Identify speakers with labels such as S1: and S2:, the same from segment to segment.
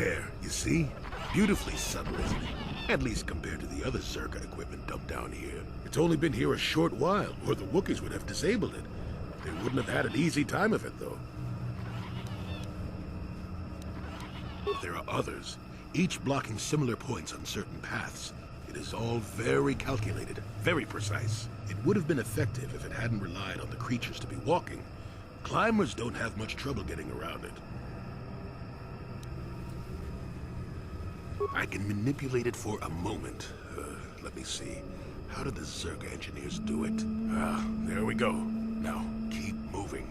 S1: There, you see? Beautifully subtle, isn't it? At least compared to the other Zerga equipment dumped down here. It's only been here a short while, or the Wookiees would have disabled it. They wouldn't have had an easy time of it, though. There are others, each blocking similar points on certain paths. It is all very calculated, very precise. It would have been effective if it hadn't relied on the creatures to be walking. Climbers don't have much trouble getting around it. I can manipulate it for a moment. Let me see. How did the Zerga engineers do it? There we go. Now, keep moving.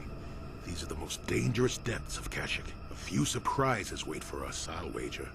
S1: These are the most dangerous depths of Kashyyyk. A few surprises wait for us, I'll wager.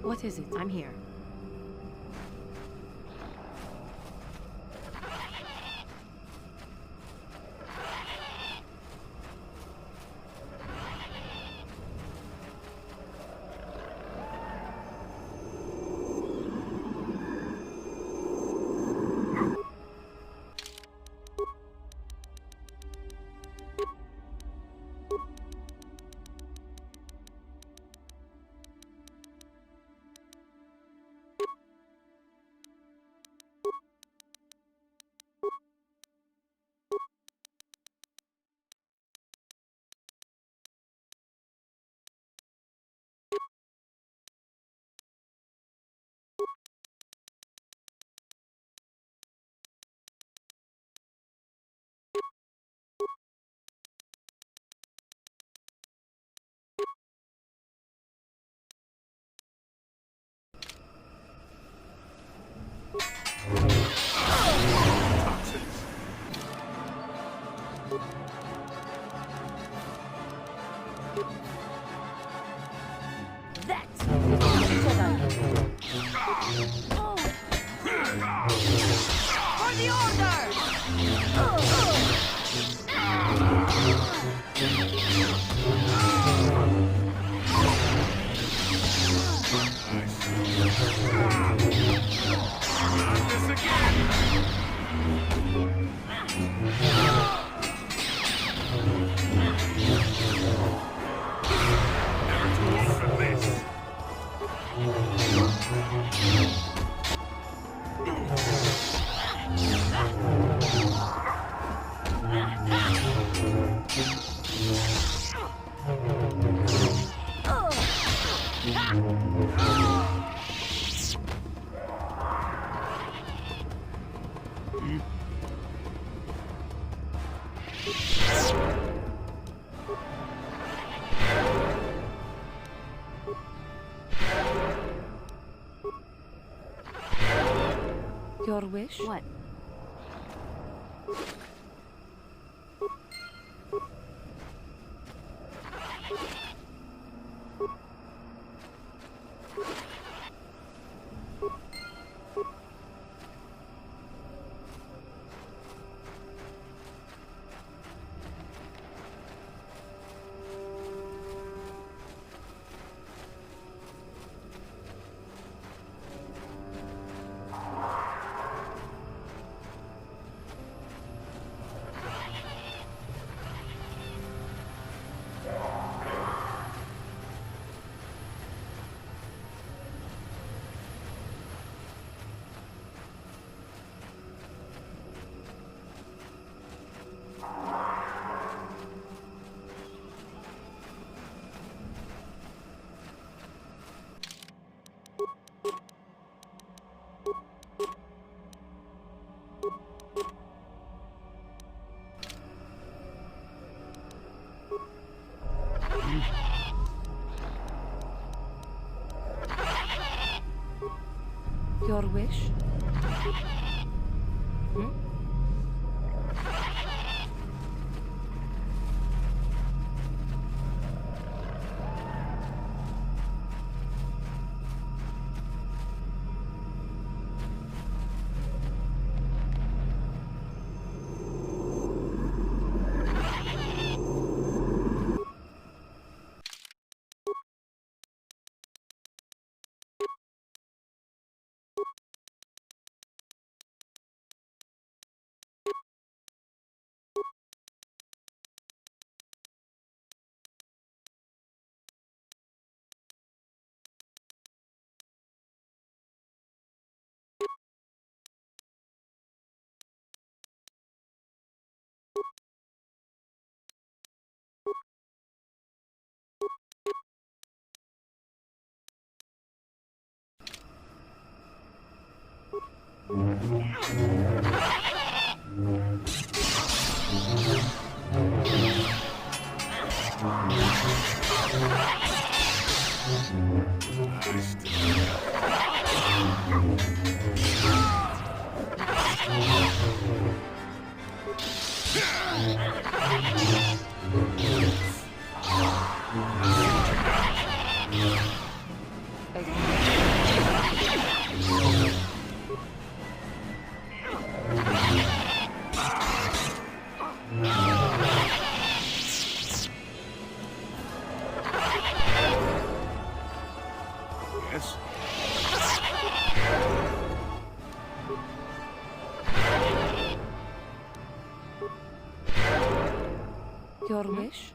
S2: What is it? I'm here.
S3: Your wish?
S2: What?
S3: Your wish? Hmm?
S1: Yes?
S3: Your wish?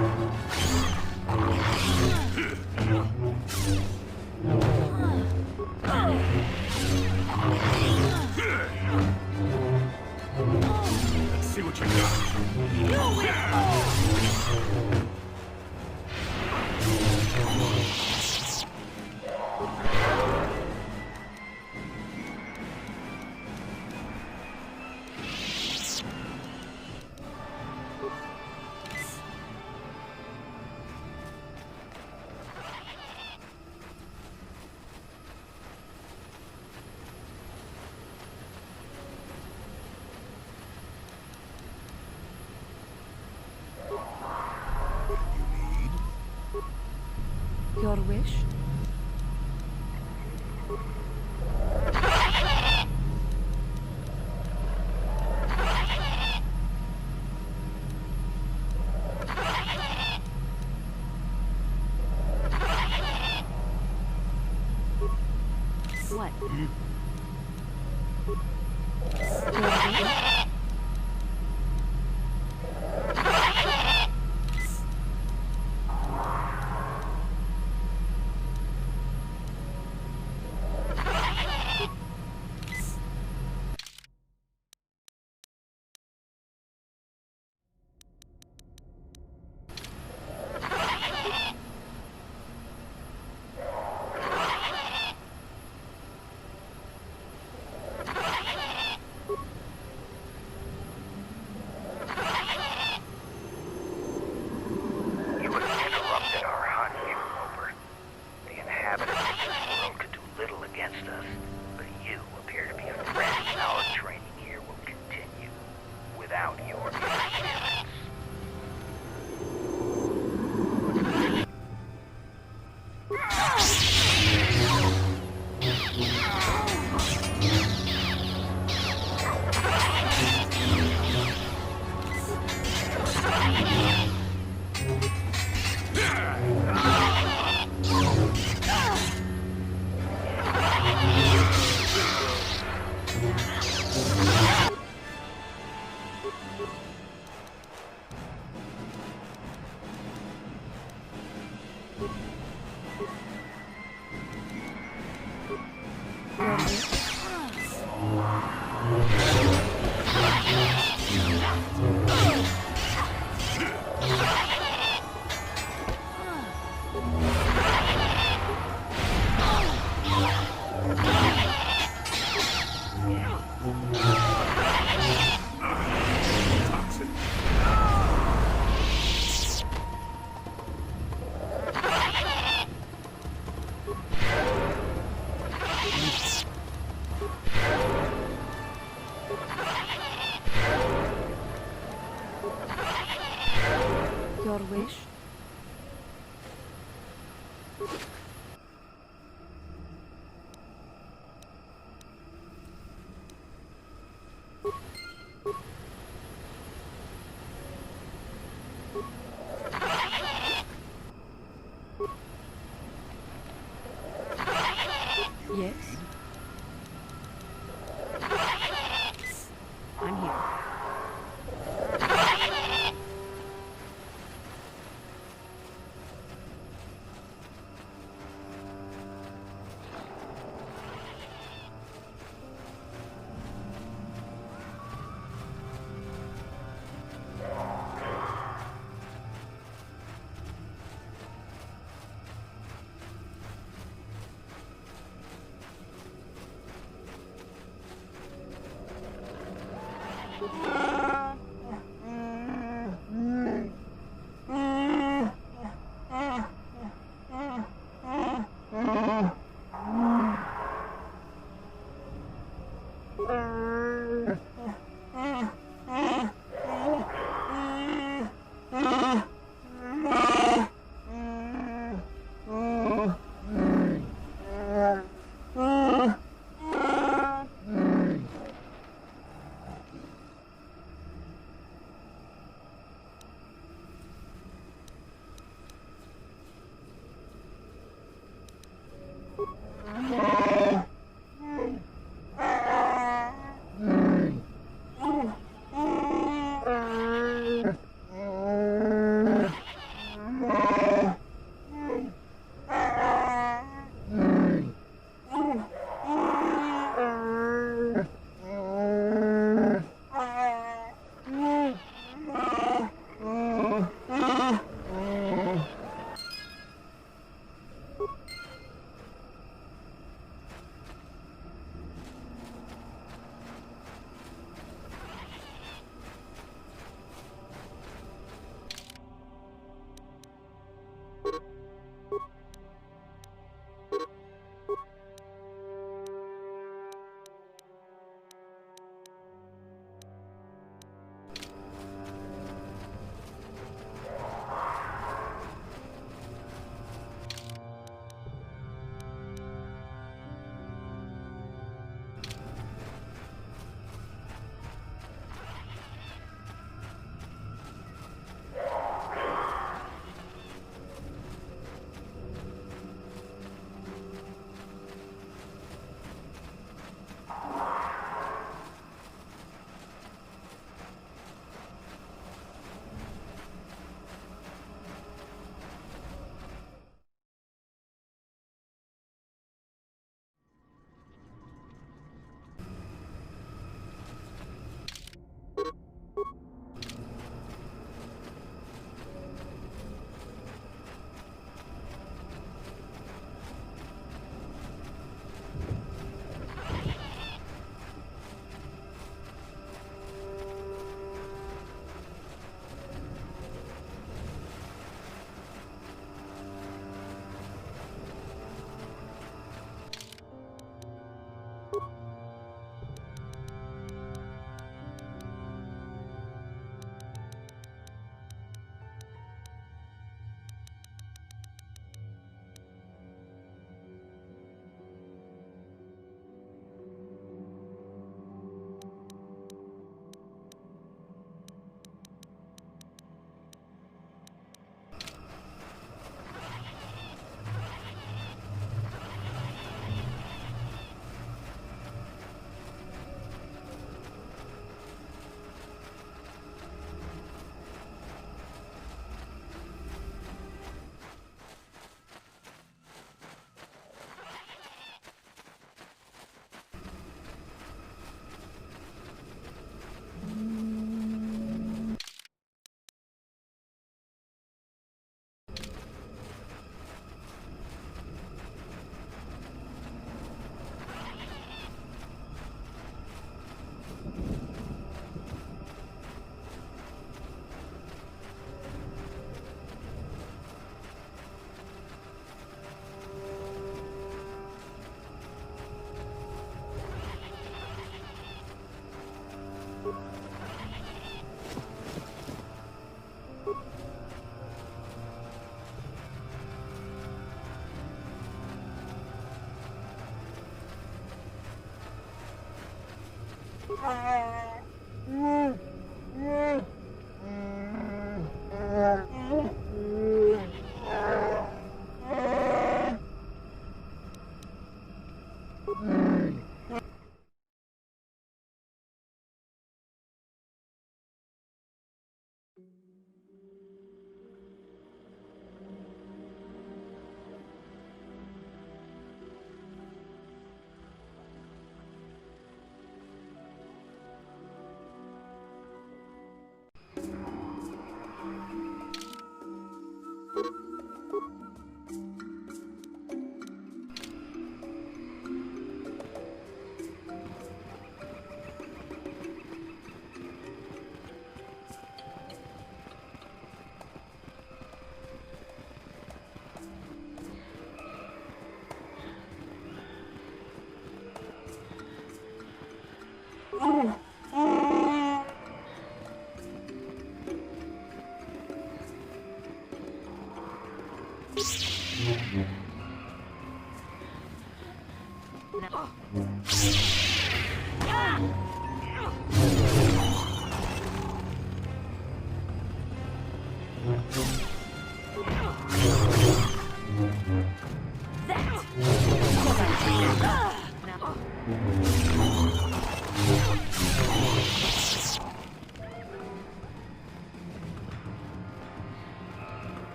S1: Let's see what you got.
S3: Your wish?
S2: What?
S3: Your wish?
S4: You have interrupted our hunt, Interloper. The inhabitants of this world could do little against us, but you appear to be a threat. Our training here will continue without your interference.
S3: Your wish? Your wish? Yes.
S2: I'm here.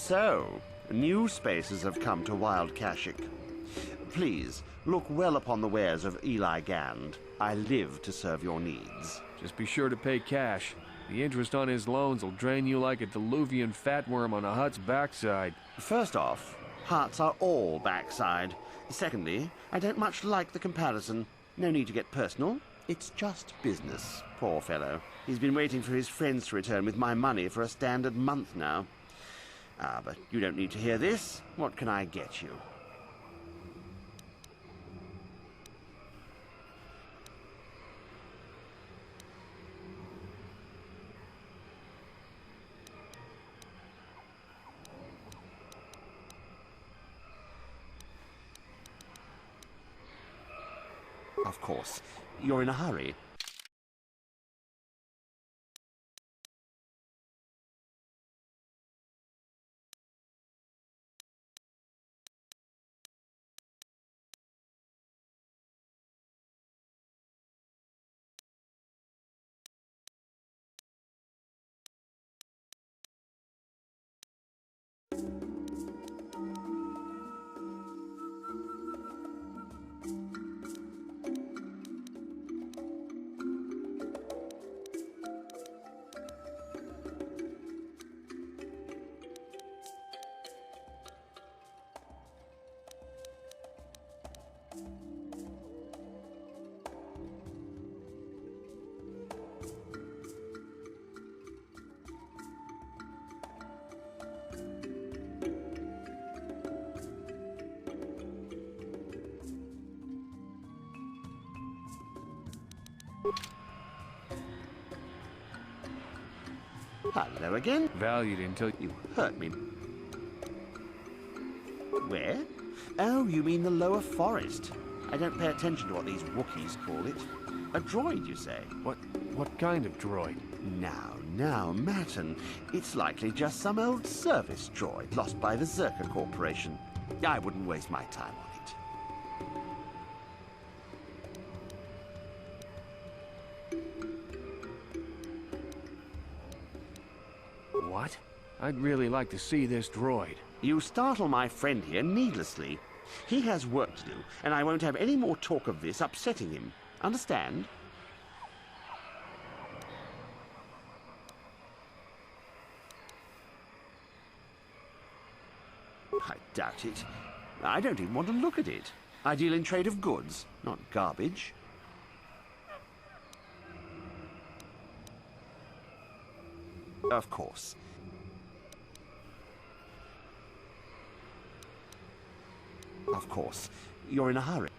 S5: So, new spaces have come to Wild Kashyyyk. Please, look well upon the wares of Eli Gand. I live to serve your needs.
S6: Just be sure to pay cash. The interest on his loans will drain you like a diluvian fatworm on a hut's backside.
S5: First off, huts are all backside. Secondly, I don't much like the comparison. No need to get personal. It's just business. Poor fellow. He's been waiting for his friends to return with my money for a standard month now. Ah, but you don't need to hear this. What can I get you? Of course. You're in a hurry. Hello again.
S6: Valued until
S5: You hurt me. Where? Oh, you mean the lower forest. I don't pay attention to what these Wookiees call it. A droid, you say?
S6: What kind of droid?
S5: Now, Matten. It's likely just some old service droid lost by the Zerka Corporation. I wouldn't waste my time on it.
S6: What? I'd really like to see this droid.
S5: You startle my friend here needlessly. He has work to do, and I won't have any more talk of this upsetting him. Understand? I doubt it. I don't even want to look at it. I deal in trade of goods, not garbage. Of course. Of course. You're in a hurry.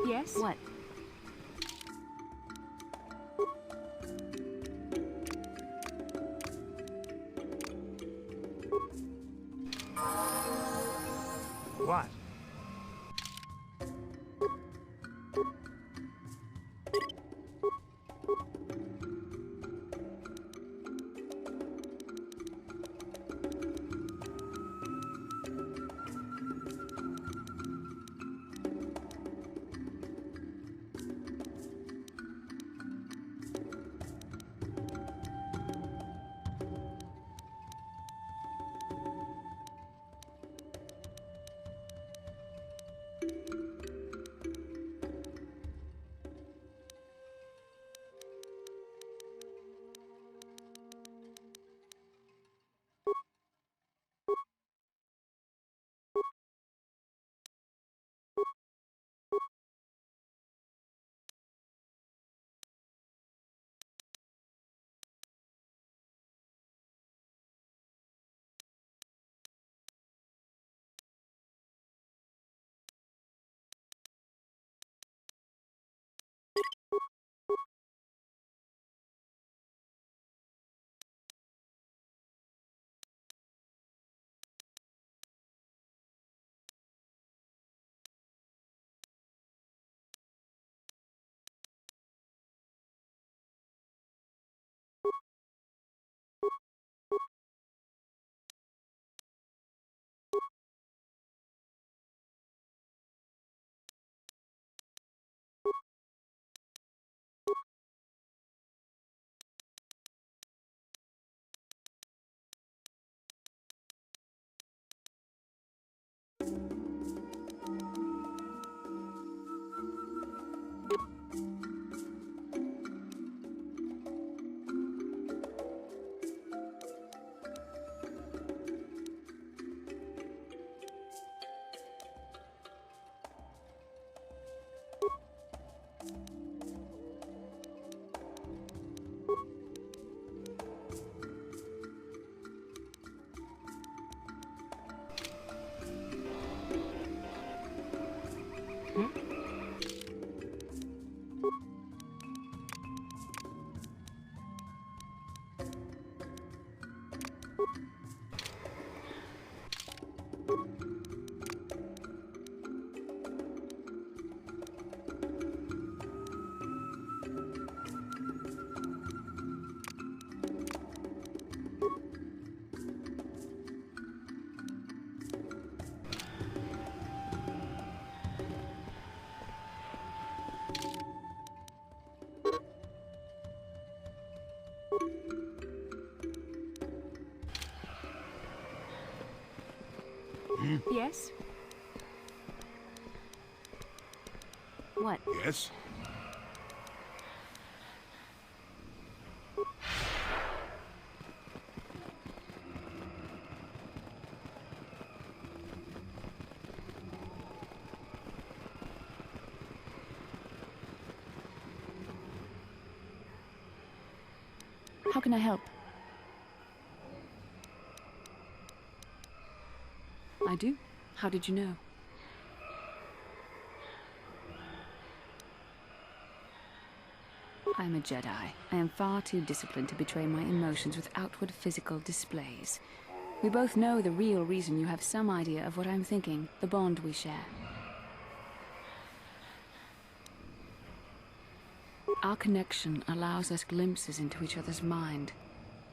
S2: Yes? What?
S4: What?
S2: Yes? What?
S1: Yes?
S2: How can I help? I do. How did you know? I'm a Jedi. I am far too disciplined to betray my emotions with outward physical displays. We both know the real reason you have some idea of what I'm thinking, the bond we share. Our connection allows us glimpses into each other's mind.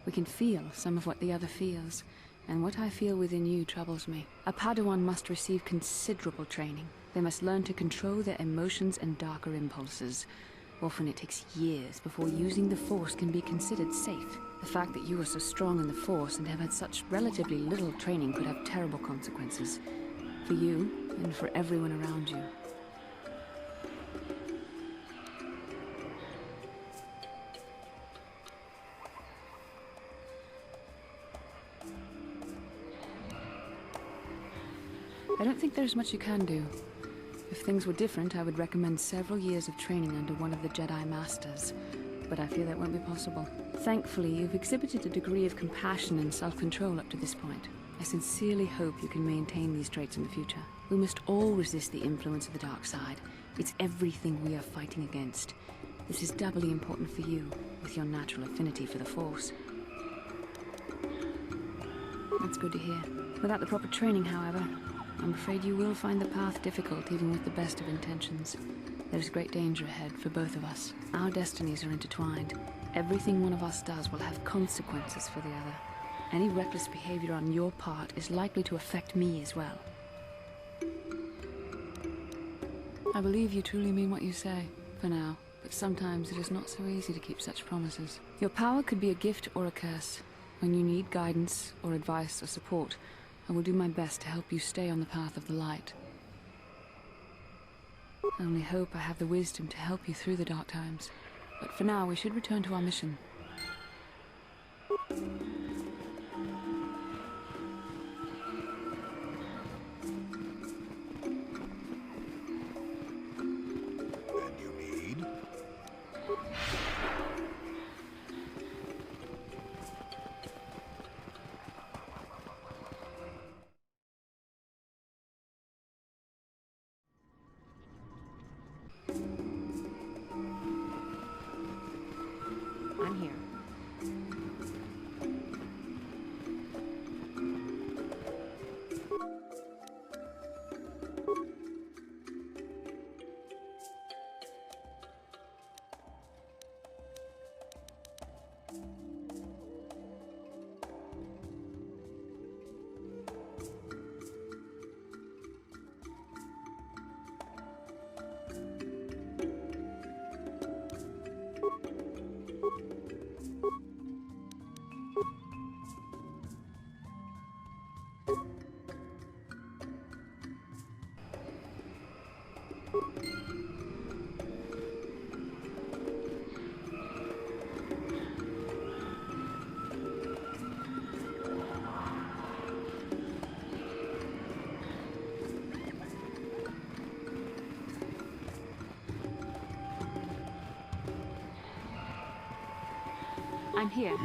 S2: We can feel some of what the other feels, and what I feel within you troubles me. A Padawan must receive considerable training. They must learn to control their emotions and darker impulses. Often it takes years before using the Force can be considered safe. The fact that you are so strong in the Force and have had such relatively little training could have terrible consequences. For you, and for everyone around you. I don't think there's much you can do. If things were different, I would recommend several years of training under one of the Jedi Masters. But I fear that won't be possible. Thankfully, you've exhibited a degree of compassion and self-control up to this point. I sincerely hope you can maintain these traits in the future. We must all resist the influence of the dark side. It's everything we are fighting against. This is doubly important for you, with your natural affinity for the Force. That's good to hear. Without the proper training, however, I'm afraid you will find the path difficult even with the best of intentions. There's great danger ahead for both of us. Our destinies are intertwined. Everything one of us does will have consequences for the other. Any reckless behavior on your part is likely to affect me as well. I believe you truly mean what you say, for now, but sometimes it is not so easy to keep such promises. Your power could be a gift or a curse. When you need guidance or advice or support, I will do my best to help you stay on the path of the light. I only hope I have the wisdom to help you through the dark times. But for now, we should return to our mission.
S1: And you need?
S2: I'm here. I'm here.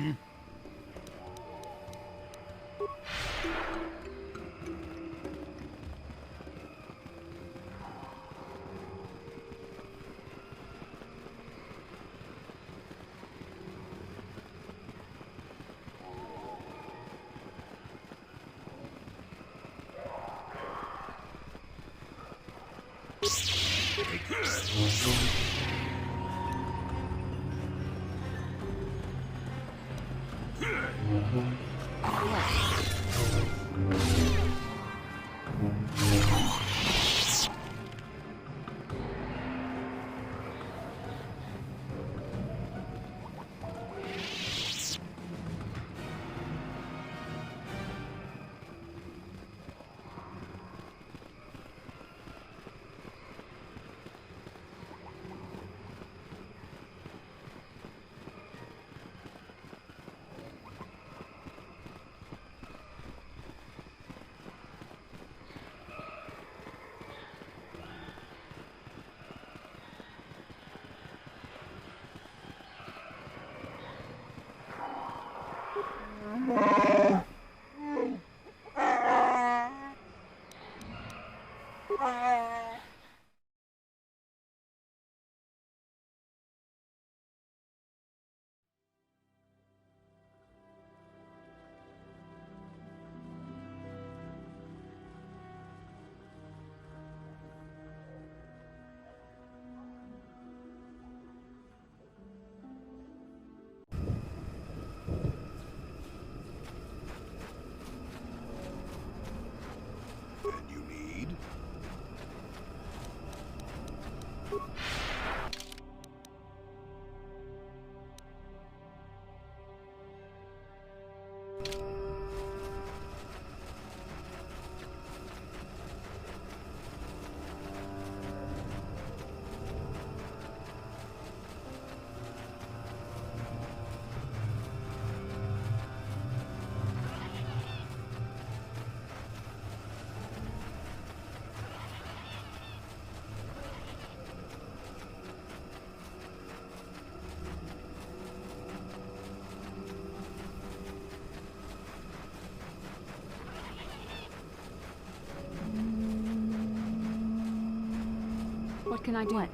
S2: What can I do?
S3: What?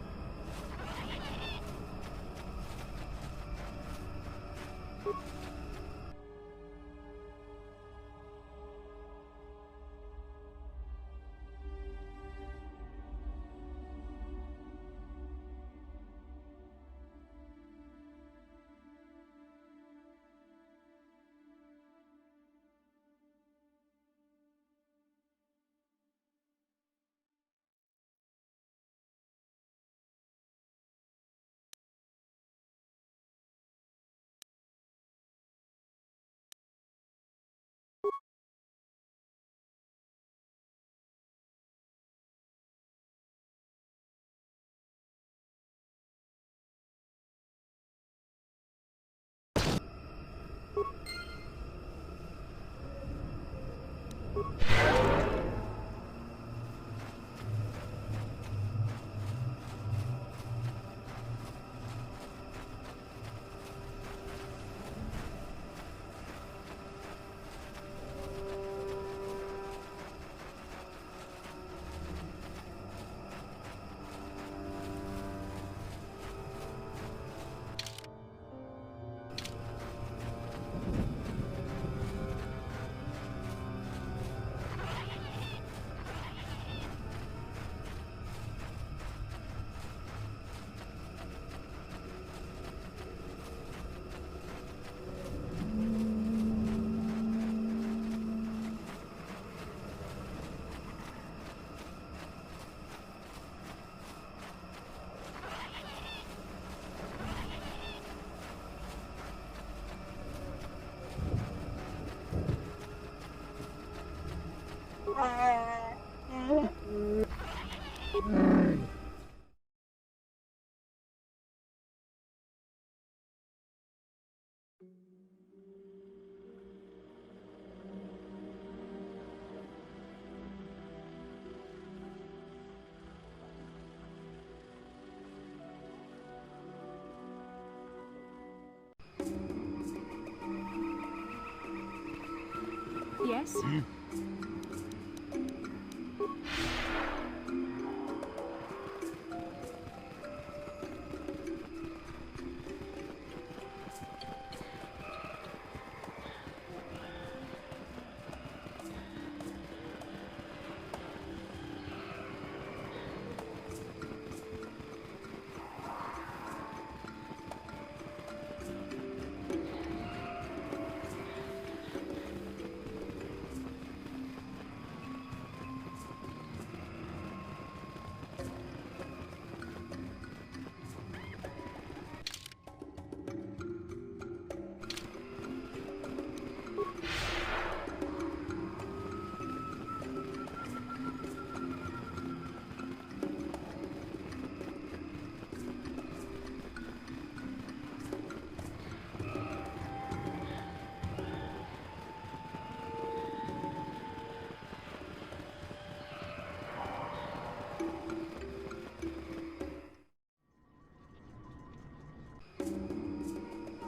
S3: Yes?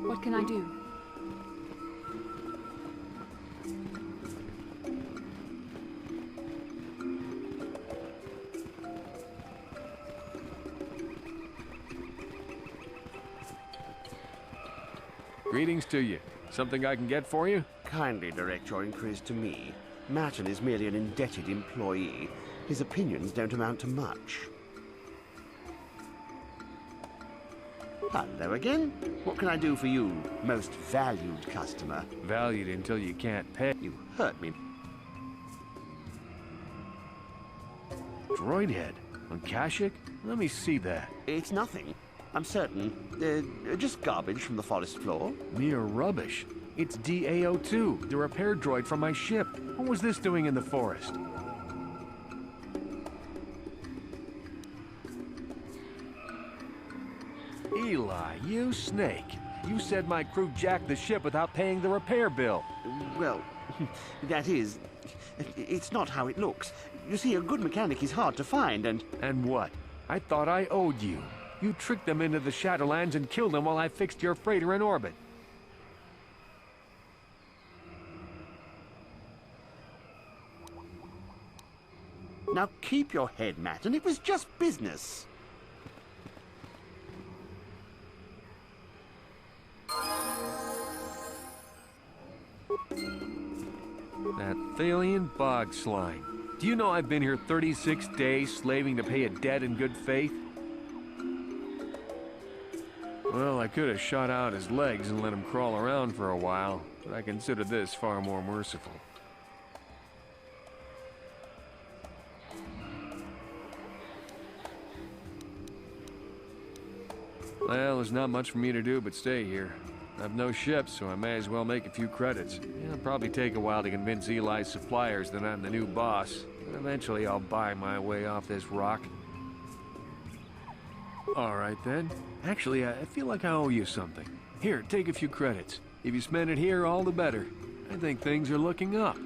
S2: What can I do?
S6: Greetings to you. Something I can get for you?
S5: Kindly direct your inquiries to me. Martin is merely an indebted employee. His opinions don't amount to much. Hello again. What can I do for you, most valued customer?
S6: Valued until you can't pay.
S5: You hurt me.
S6: Droid head? On Kashyyyk? Let me see that.
S5: It's nothing. I'm certain. Just garbage from the forest floor.
S6: Mere rubbish. It's DAO2, the repair droid from my ship. What was this doing in the forest? Eli, you snake. You said my crew jacked the ship without paying the repair bill.
S5: Well, that is... It's not how it looks. You see, a good mechanic is hard to find, and...
S6: And what? I thought I owed you. You tricked them into the Shadowlands and killed them while I fixed your freighter in orbit.
S5: Now keep your head, Matt, and it was just business.
S6: That Thalian bog slime. Do you know I've been here 36 days slaving to pay a debt in good faith? Well, I could have shot out his legs and let him crawl around for a while, but I consider this far more merciful. Well, there's not much for me to do but stay here. I've no ship, so I may as well make a few credits. It'll probably take a while to convince Eli's suppliers that I'm the new boss, but eventually I'll buy my way off this rock. All right, then. Actually, I feel like I owe you something. Here, take a few credits. If you spend it here, all the better. I think things are looking up.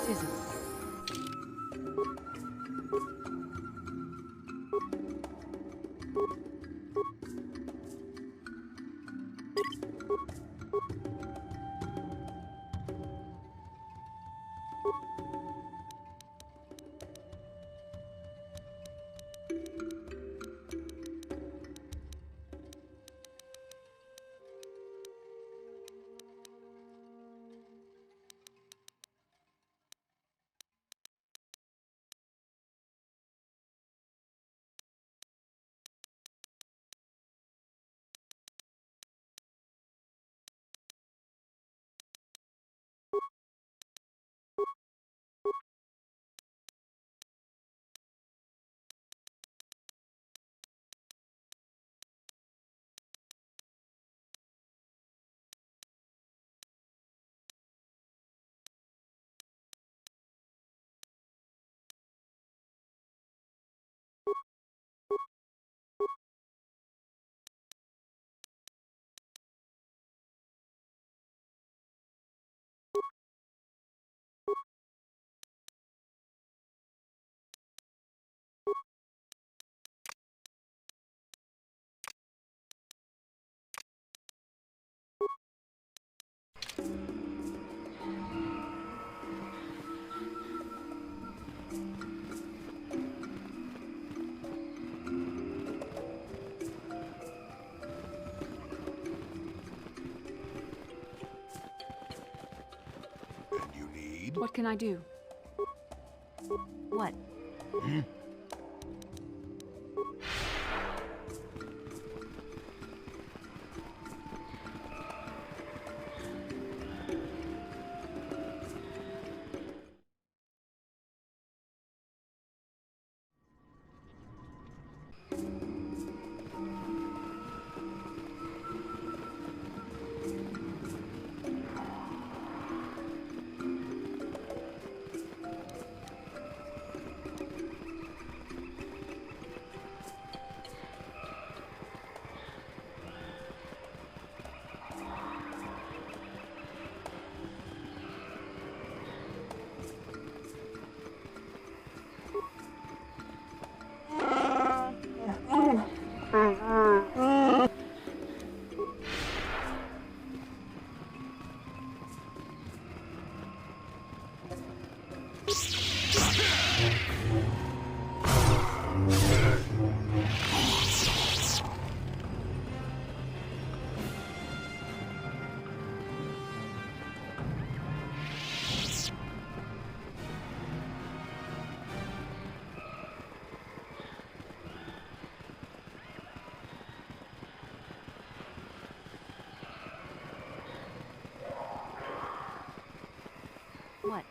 S2: What is it?
S1: And you need?
S2: What can I do?
S3: What? What?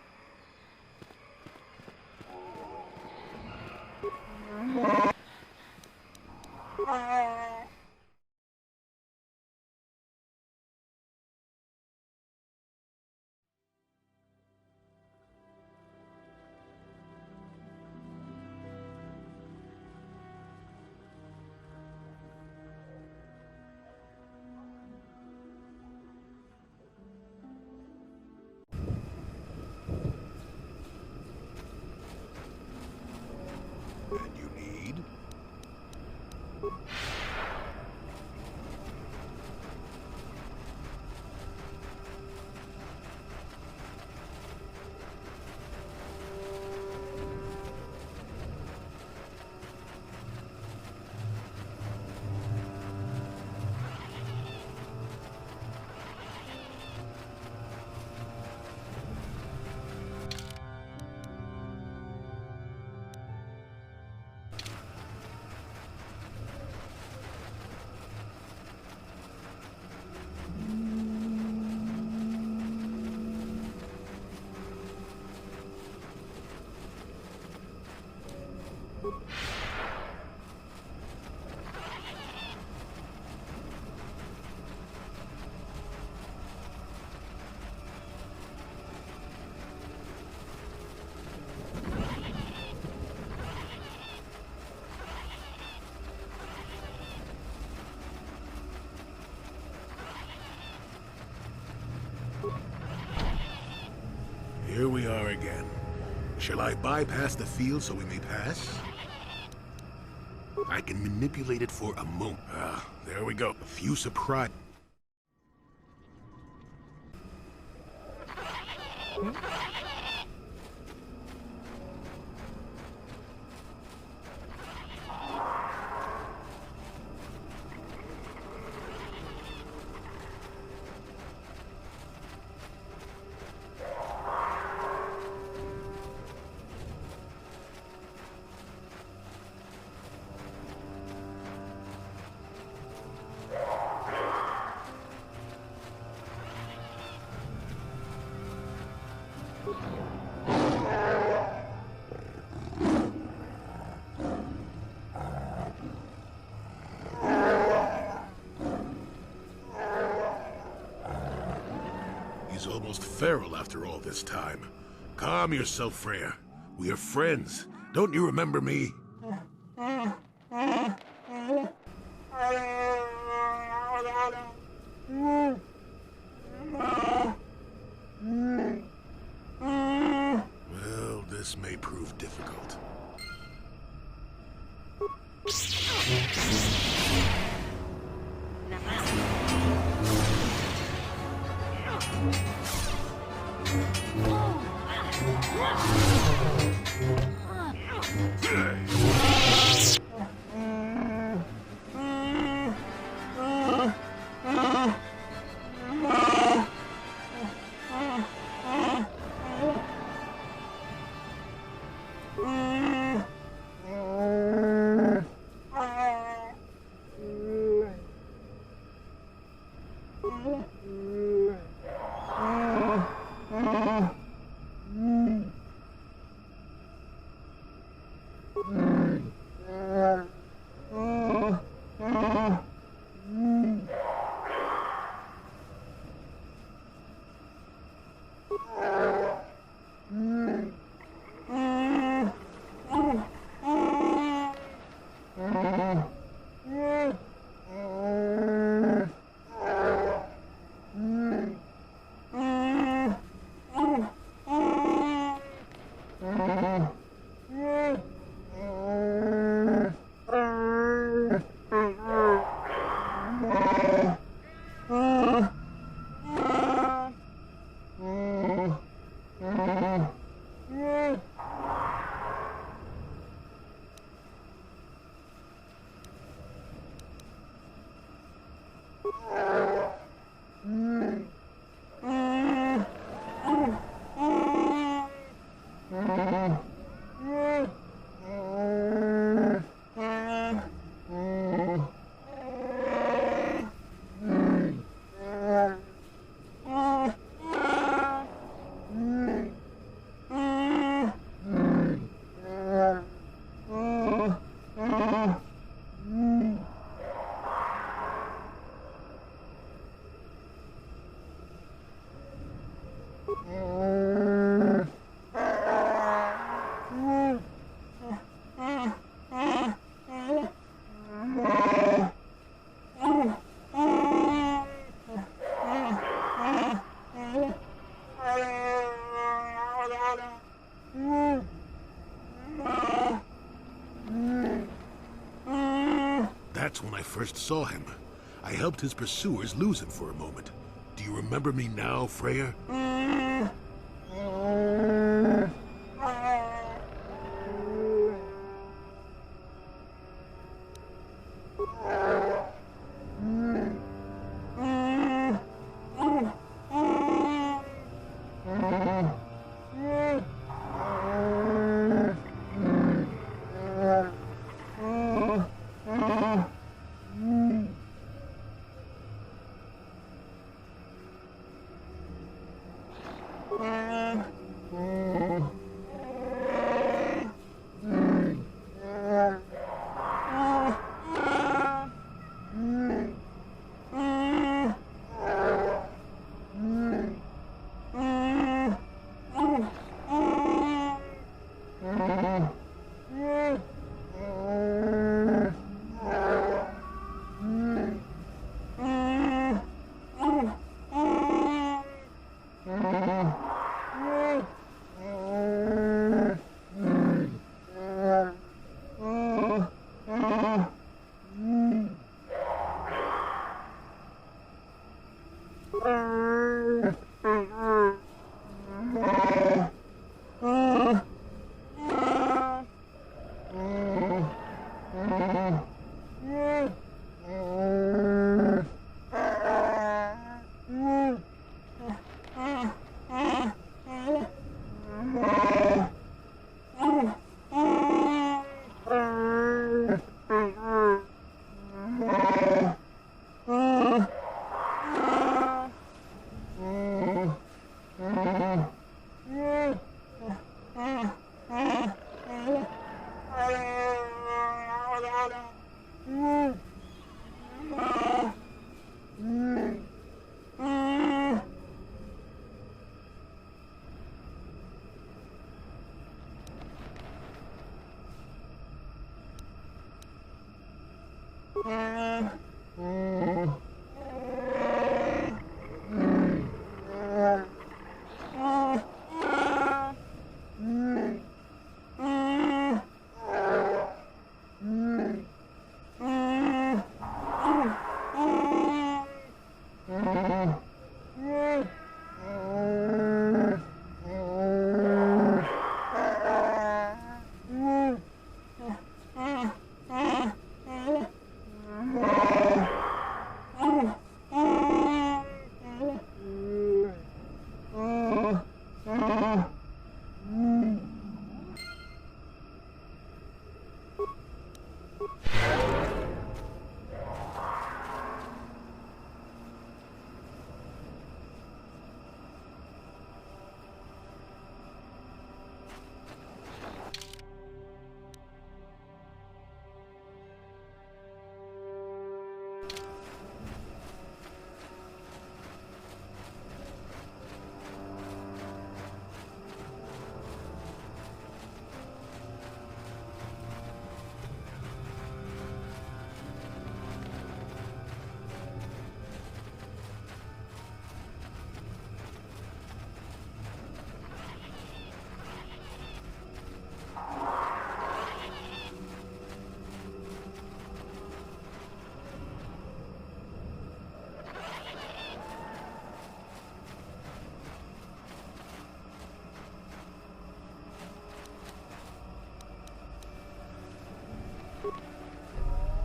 S1: And you need? Here we are again. Shall I bypass the field so we may pass? I can manipulate it for a moment. Ah, there we go. A few surprise. He's almost feral after all this time. Calm yourself, Freya. We are friends. Don't you remember me? Well, this may prove difficult. That's when I first saw him. I helped his pursuers lose him for a moment. Do you remember me now, Freya?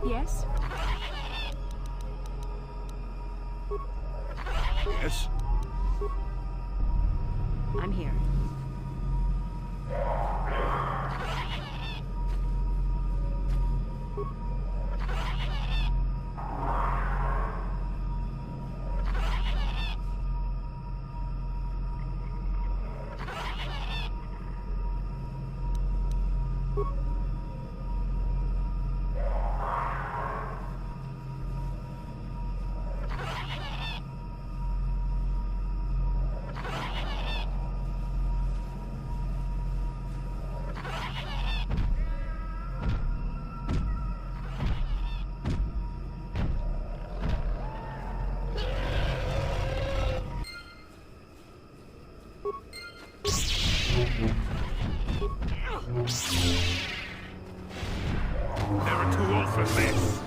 S3: Yes?
S1: Yes?
S3: I'm here.
S1: There are too old for this.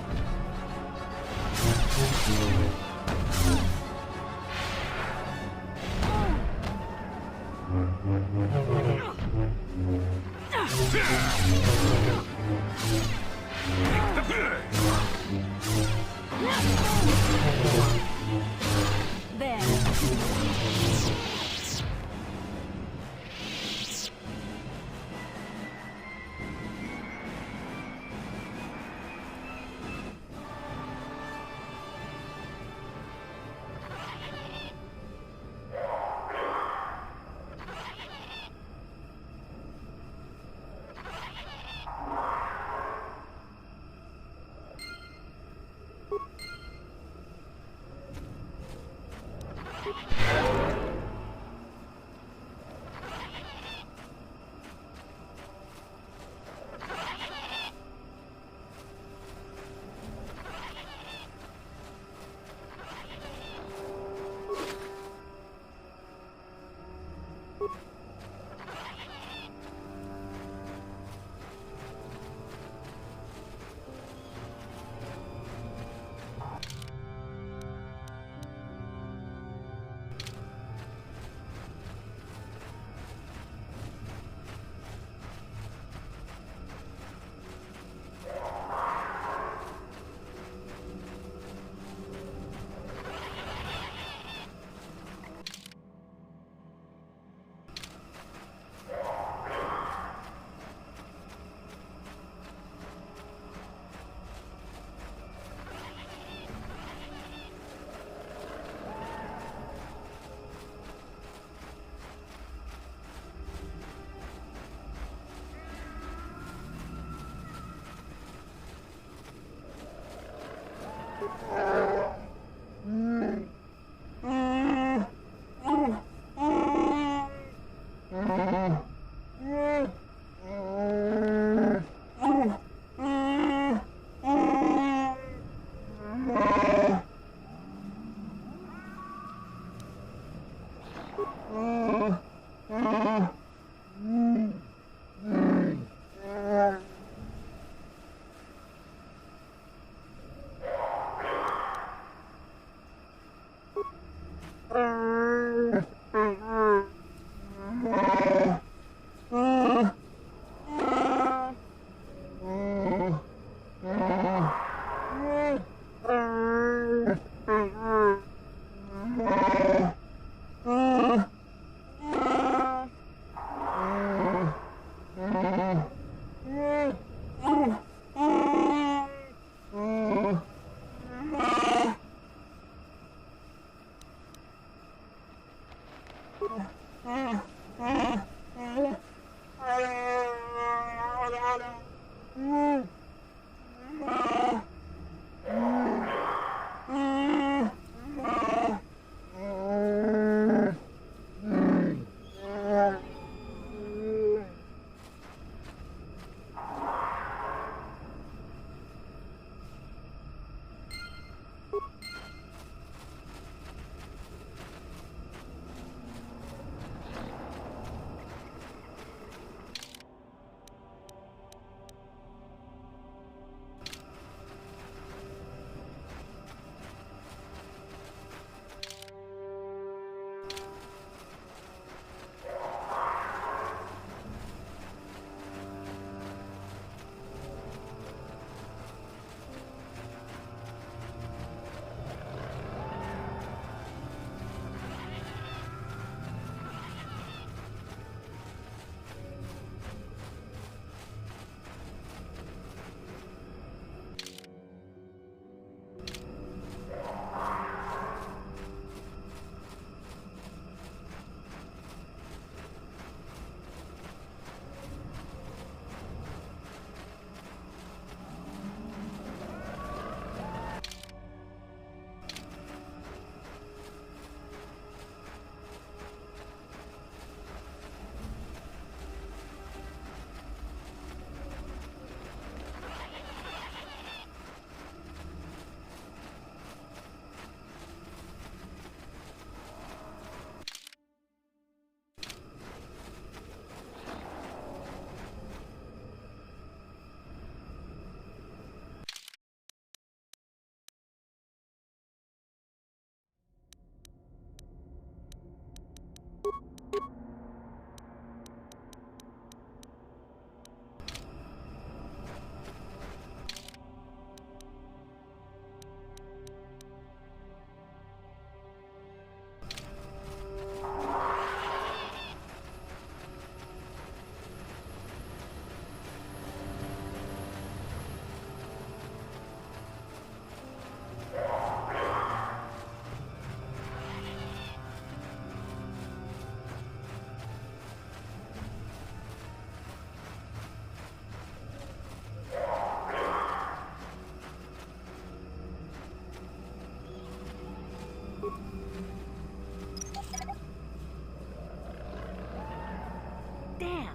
S3: Damn.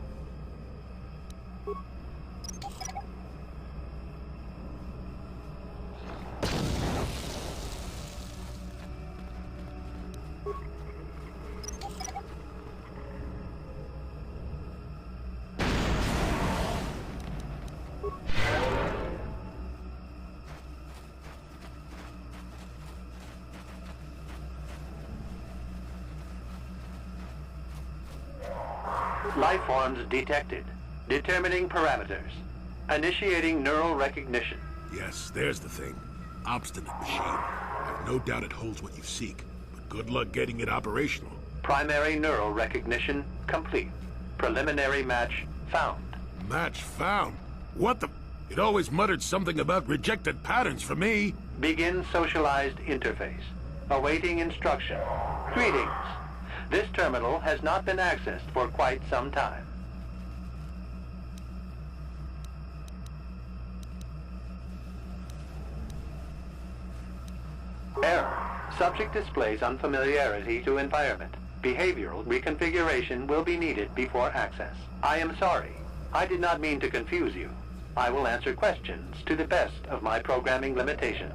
S7: Life forms detected. Determining parameters. Initiating neural recognition.
S1: Yes, there's the thing. Obstinate machine. I've no doubt it holds what you seek, but good luck getting it operational.
S7: Primary neural recognition complete. Preliminary match found.
S1: Match found? What the... It always muttered something about rejected patterns for me.
S7: Begin socialized interface. Awaiting instruction. Greetings. This terminal has not been accessed for quite some time. Error. Subject displays unfamiliarity to environment. Behavioral reconfiguration will be needed before access. I am sorry. I did not mean to confuse you. I will answer questions to the best of my programming limitations.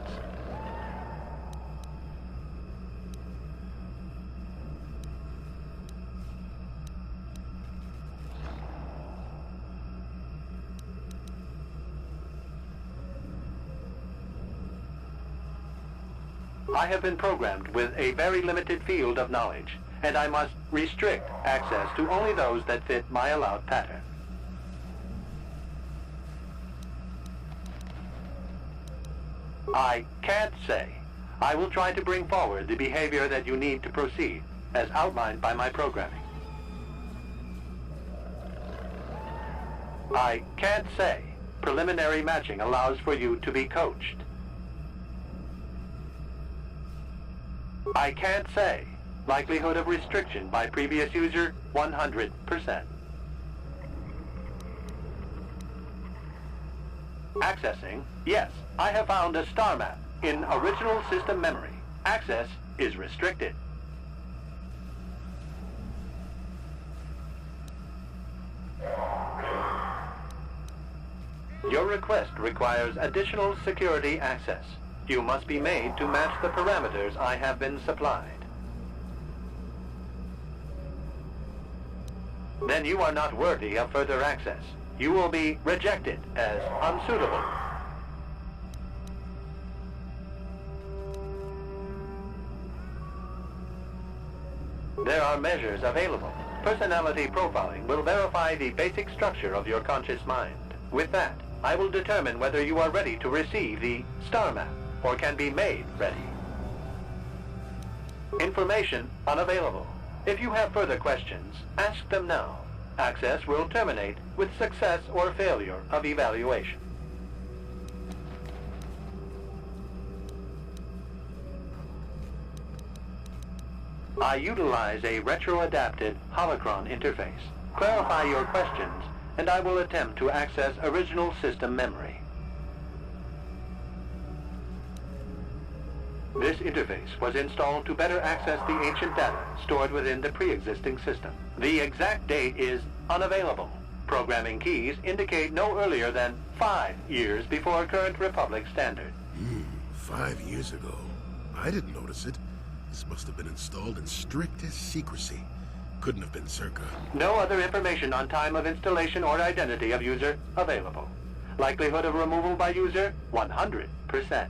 S7: I have been programmed with a very limited field of knowledge, and I must restrict access to only those that fit my allowed pattern. I can't say. I will try to bring forward the behavior that you need to proceed, as outlined by my programming. I can't say. Preliminary matching allows for you to be coached. I can't say. Likelihood of restriction by previous user, 100%. Accessing, yes, I have found a star map in original system memory. Access is restricted. Your request requires additional security access. You must be made to match the parameters I have been supplied. Then you are not worthy of further access. You will be rejected as unsuitable. There are measures available. Personality profiling will verify the basic structure of your conscious mind. With that, I will determine whether you are ready to receive the star map or can be made ready. Information unavailable. If you have further questions, ask them now. Access will terminate with success or failure of evaluation. I utilize a retro-adapted holocron interface. Clarify your questions, and I will attempt to access original system memory. This interface was installed to better access the ancient data stored within the pre-existing system. The exact date is unavailable. Programming keys indicate no earlier than 5 years before current Republic standard.
S1: 5 years ago. I didn't notice it. This must have been installed in strictest secrecy. Couldn't have been circa.
S7: No other information on time of installation or identity of user available. Likelihood of removal by user, 100%.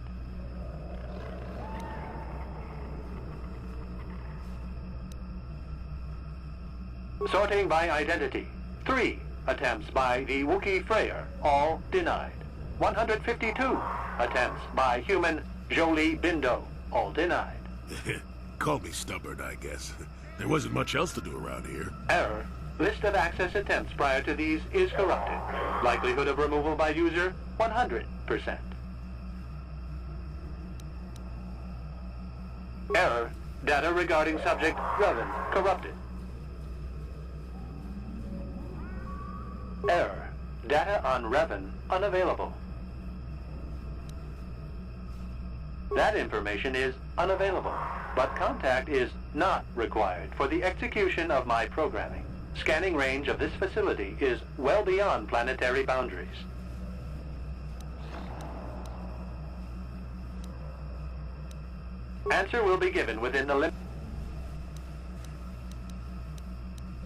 S7: Sorting by identity. 3 attempts by the Wookiee Freyer, all denied. 152 attempts by human Jolie Bindo, all denied.
S1: Call me stubborn, I guess. There wasn't much else to do around here.
S7: Error. List of access attempts prior to these is corrupted. Likelihood of removal by user, 100%. Error. Data regarding subject Revan corrupted. Error. Data on Revan unavailable. That information is unavailable, but contact is not required for the execution of my programming. Scanning range of this facility is well beyond planetary boundaries. Answer will be given within the limit.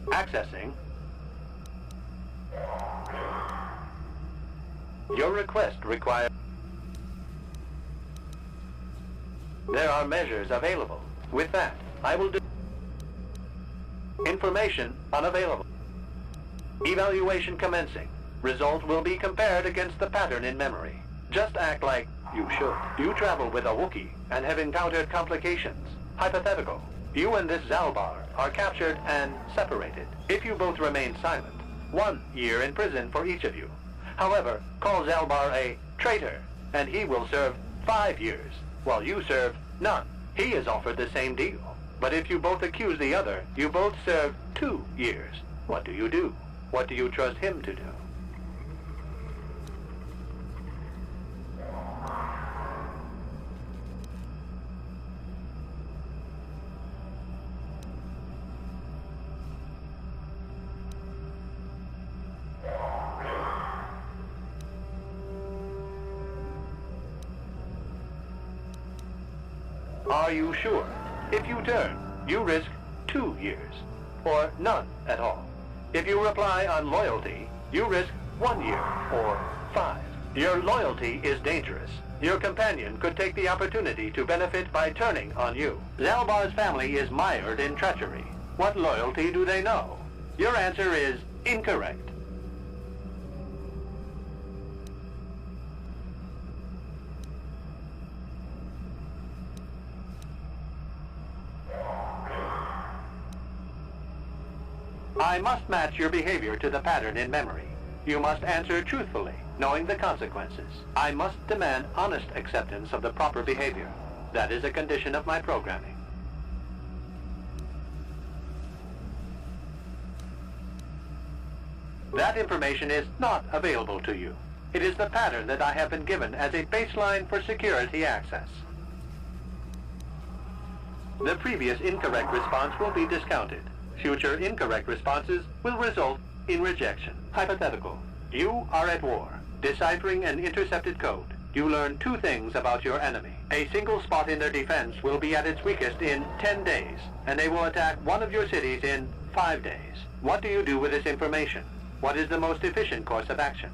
S7: Accessing. Your request requires... There are measures available. With that, I will do... Information unavailable. Evaluation commencing. Result will be compared against the pattern in memory. Just act like you should. You travel with a Wookiee and have encountered complications. Hypothetical. You and this Zalbar are captured and separated. If you both remain silent, 1 year in prison for each of you. However, call Zalbar a traitor, and he will serve 5 years, while you serve none. He is offered the same deal. But if you both accuse the other, you both serve 2 years. What do you do? What do you trust him to do? Are you sure? If you turn, you risk 2 years, or none at all. If you reply on loyalty, you risk 1 year, or 5. Your loyalty is dangerous. Your companion could take the opportunity to benefit by turning on you. Zalbar's family is mired in treachery. What loyalty do they know? Your answer is incorrect. I must match your behavior to the pattern in memory. You must answer truthfully, knowing the consequences. I must demand honest acceptance of the proper behavior. That is a condition of my programming. That information is not available to you. It is the pattern that I have been given as a baseline for security access. The previous incorrect response will be discounted. Future incorrect responses will result in rejection. Hypothetical. You are at war, deciphering an intercepted code. You learn two things about your enemy. A single spot in their defense will be at its weakest in 10 days, and they will attack one of your cities in 5 days. What do you do with this information? What is the most efficient course of action?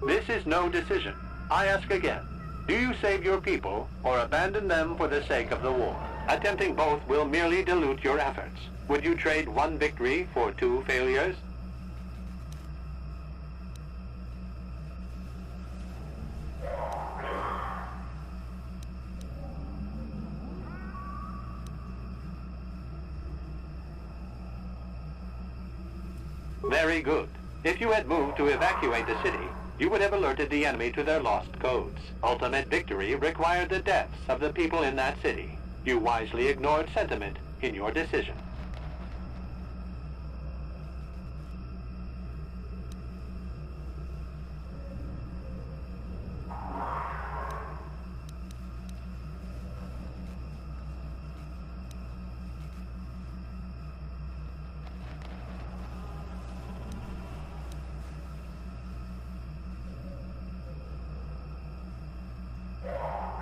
S7: This is no decision. I ask again. Do you save your people or abandon them for the sake of the war? Attempting both will merely dilute your efforts. Would you trade one victory for 2 failures? Very good. If you had moved to evacuate the city, you would have alerted the enemy to their lost codes. Ultimate victory required the deaths of the people in that city. You wisely ignored sentiment in your decision.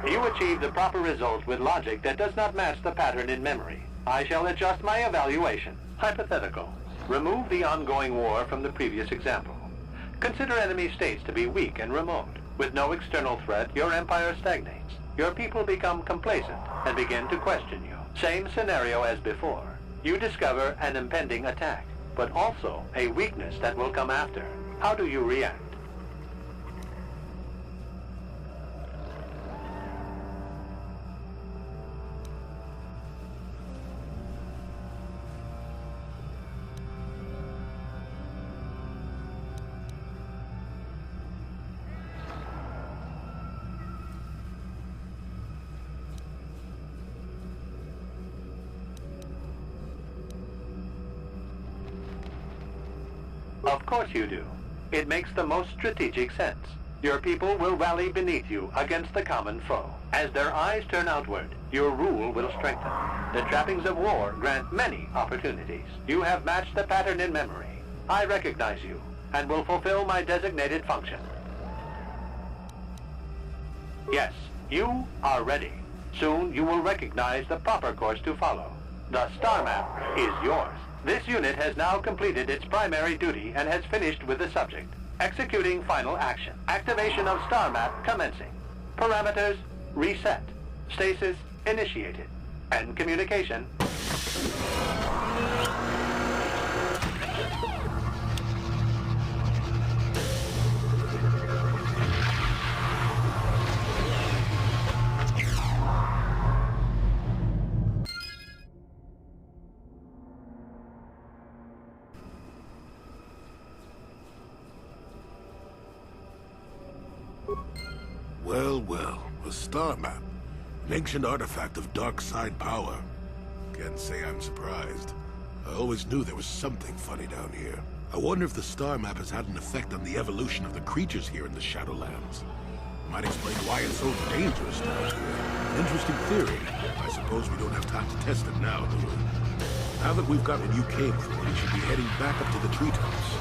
S7: You achieve the proper result with logic that does not match the pattern in memory. I shall adjust my evaluation. Hypothetical. Remove the ongoing war from the previous example. Consider enemy states to be weak and remote. With no external threat, your empire stagnates. Your people become complacent and begin to question you. Same scenario as before. You discover an impending attack, but also a weakness that will come after. How do you react? Of course you do. It makes the most strategic sense. Your people will rally beneath you against the common foe. As their eyes turn outward, your rule will strengthen. The trappings of war grant many opportunities. You have matched the pattern in memory. I recognize you and will fulfill my designated function. Yes, you are ready. Soon you will recognize the proper course to follow. The star map is yours. This unit has now completed its primary duty and has finished with the subject. Executing final action. Activation of star map commencing. Parameters reset. Stasis initiated. End communication.
S1: Well, well, a star map. An ancient artifact of dark side power. Can't say I'm surprised. I always knew there was something funny down here. I wonder if the star map has had an effect on the evolution of the creatures here in the Shadowlands. Might explain why it's so dangerous down here. Interesting theory. I suppose we don't have time to test it now, do we? Now that we've got what you came for, we should be heading back up to the treetops.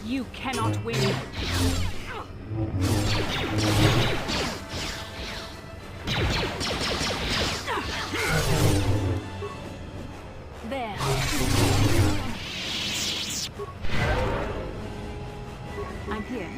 S3: You cannot win. There. I'm here.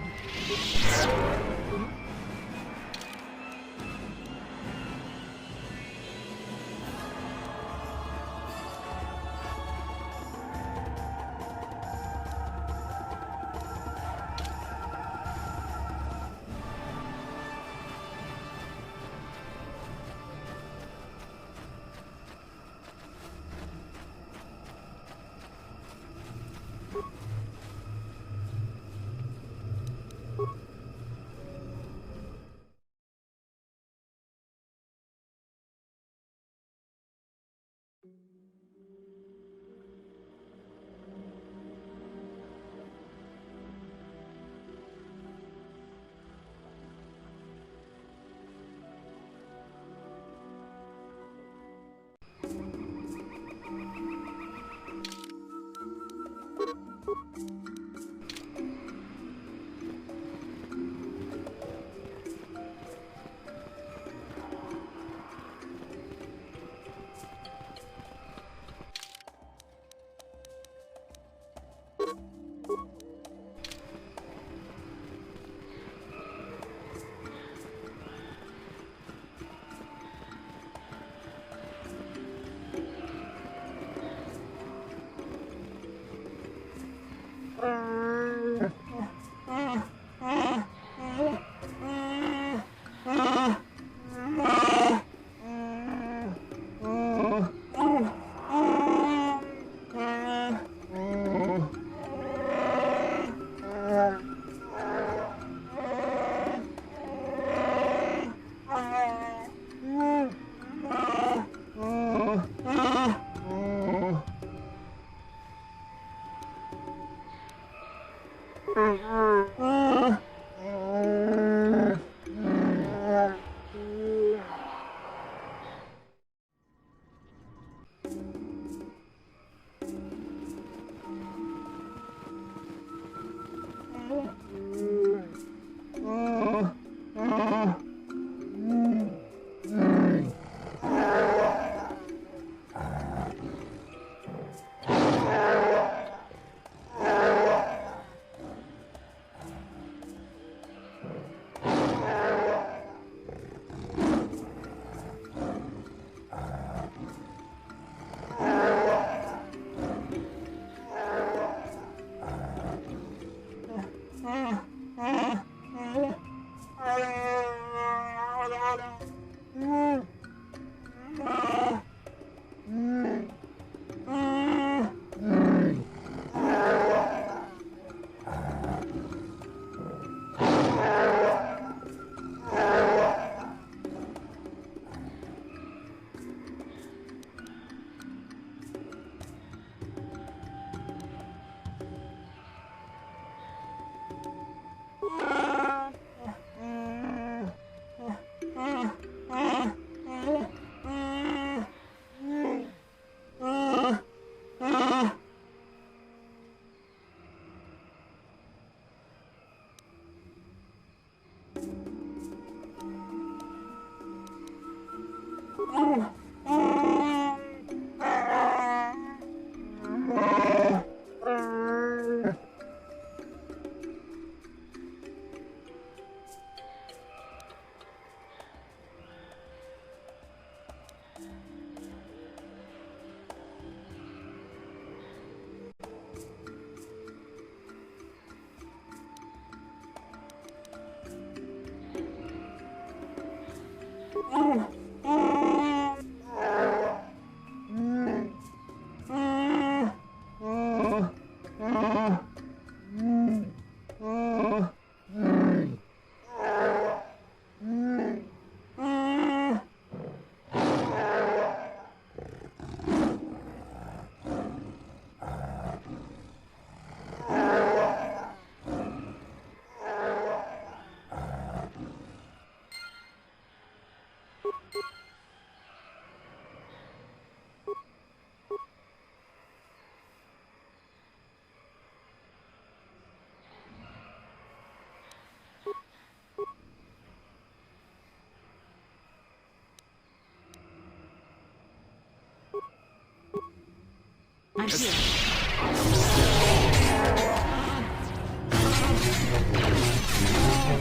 S3: I'm here.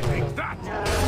S1: Take that!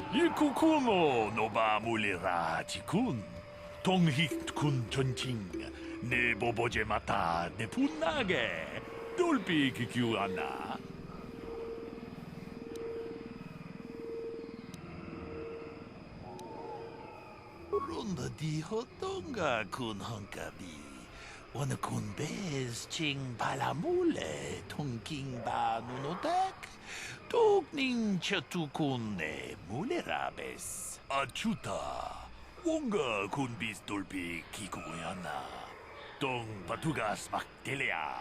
S8: Ikukumo no ba mulera tikun. Tonghit kun chonching. Ne boboje mata ne punage. Dolpi kikiuana. Ronda di hotonga kun honkabi. Wana kun bez ching palamule. Tongking ba nunotak. Tokning chatukune mulerabes. Achuta. Wonga kun bis dolpi kikuyana. Tong patugas maktelea.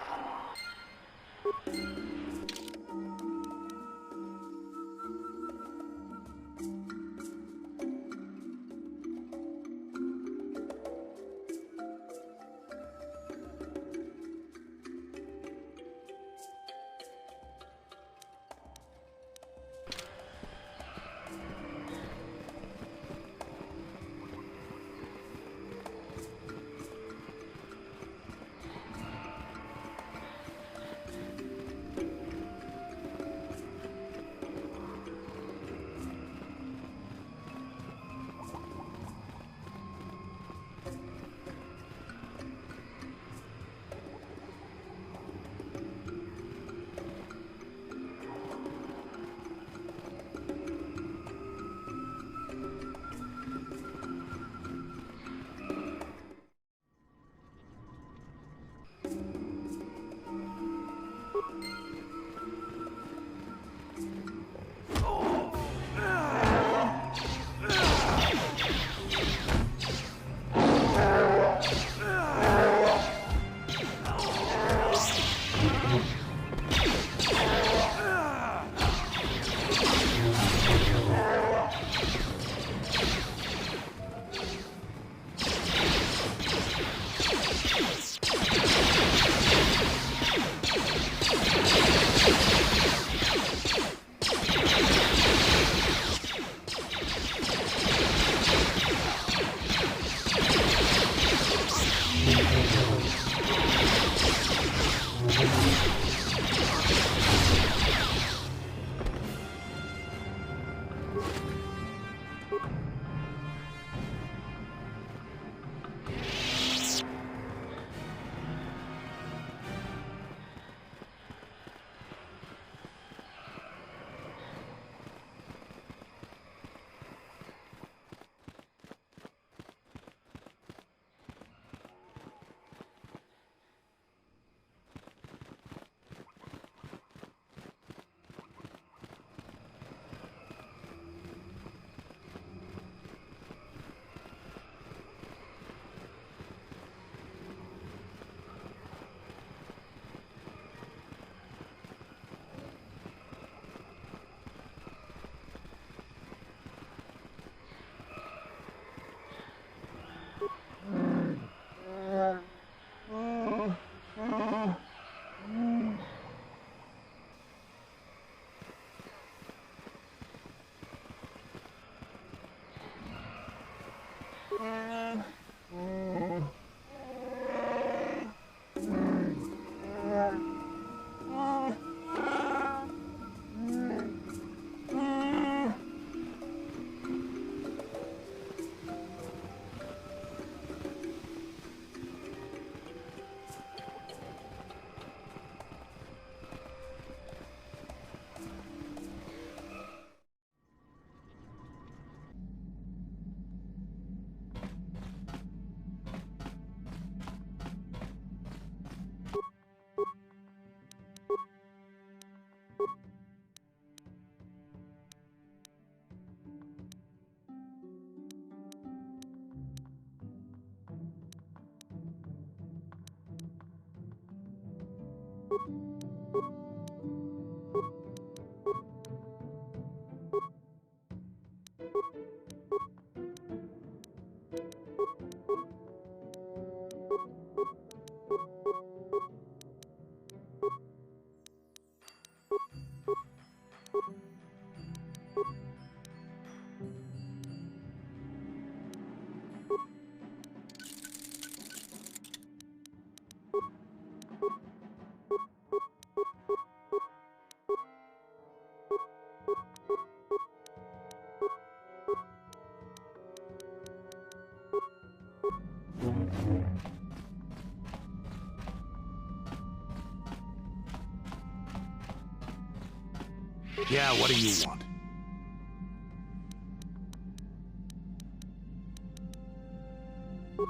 S1: Yeah, what do you want?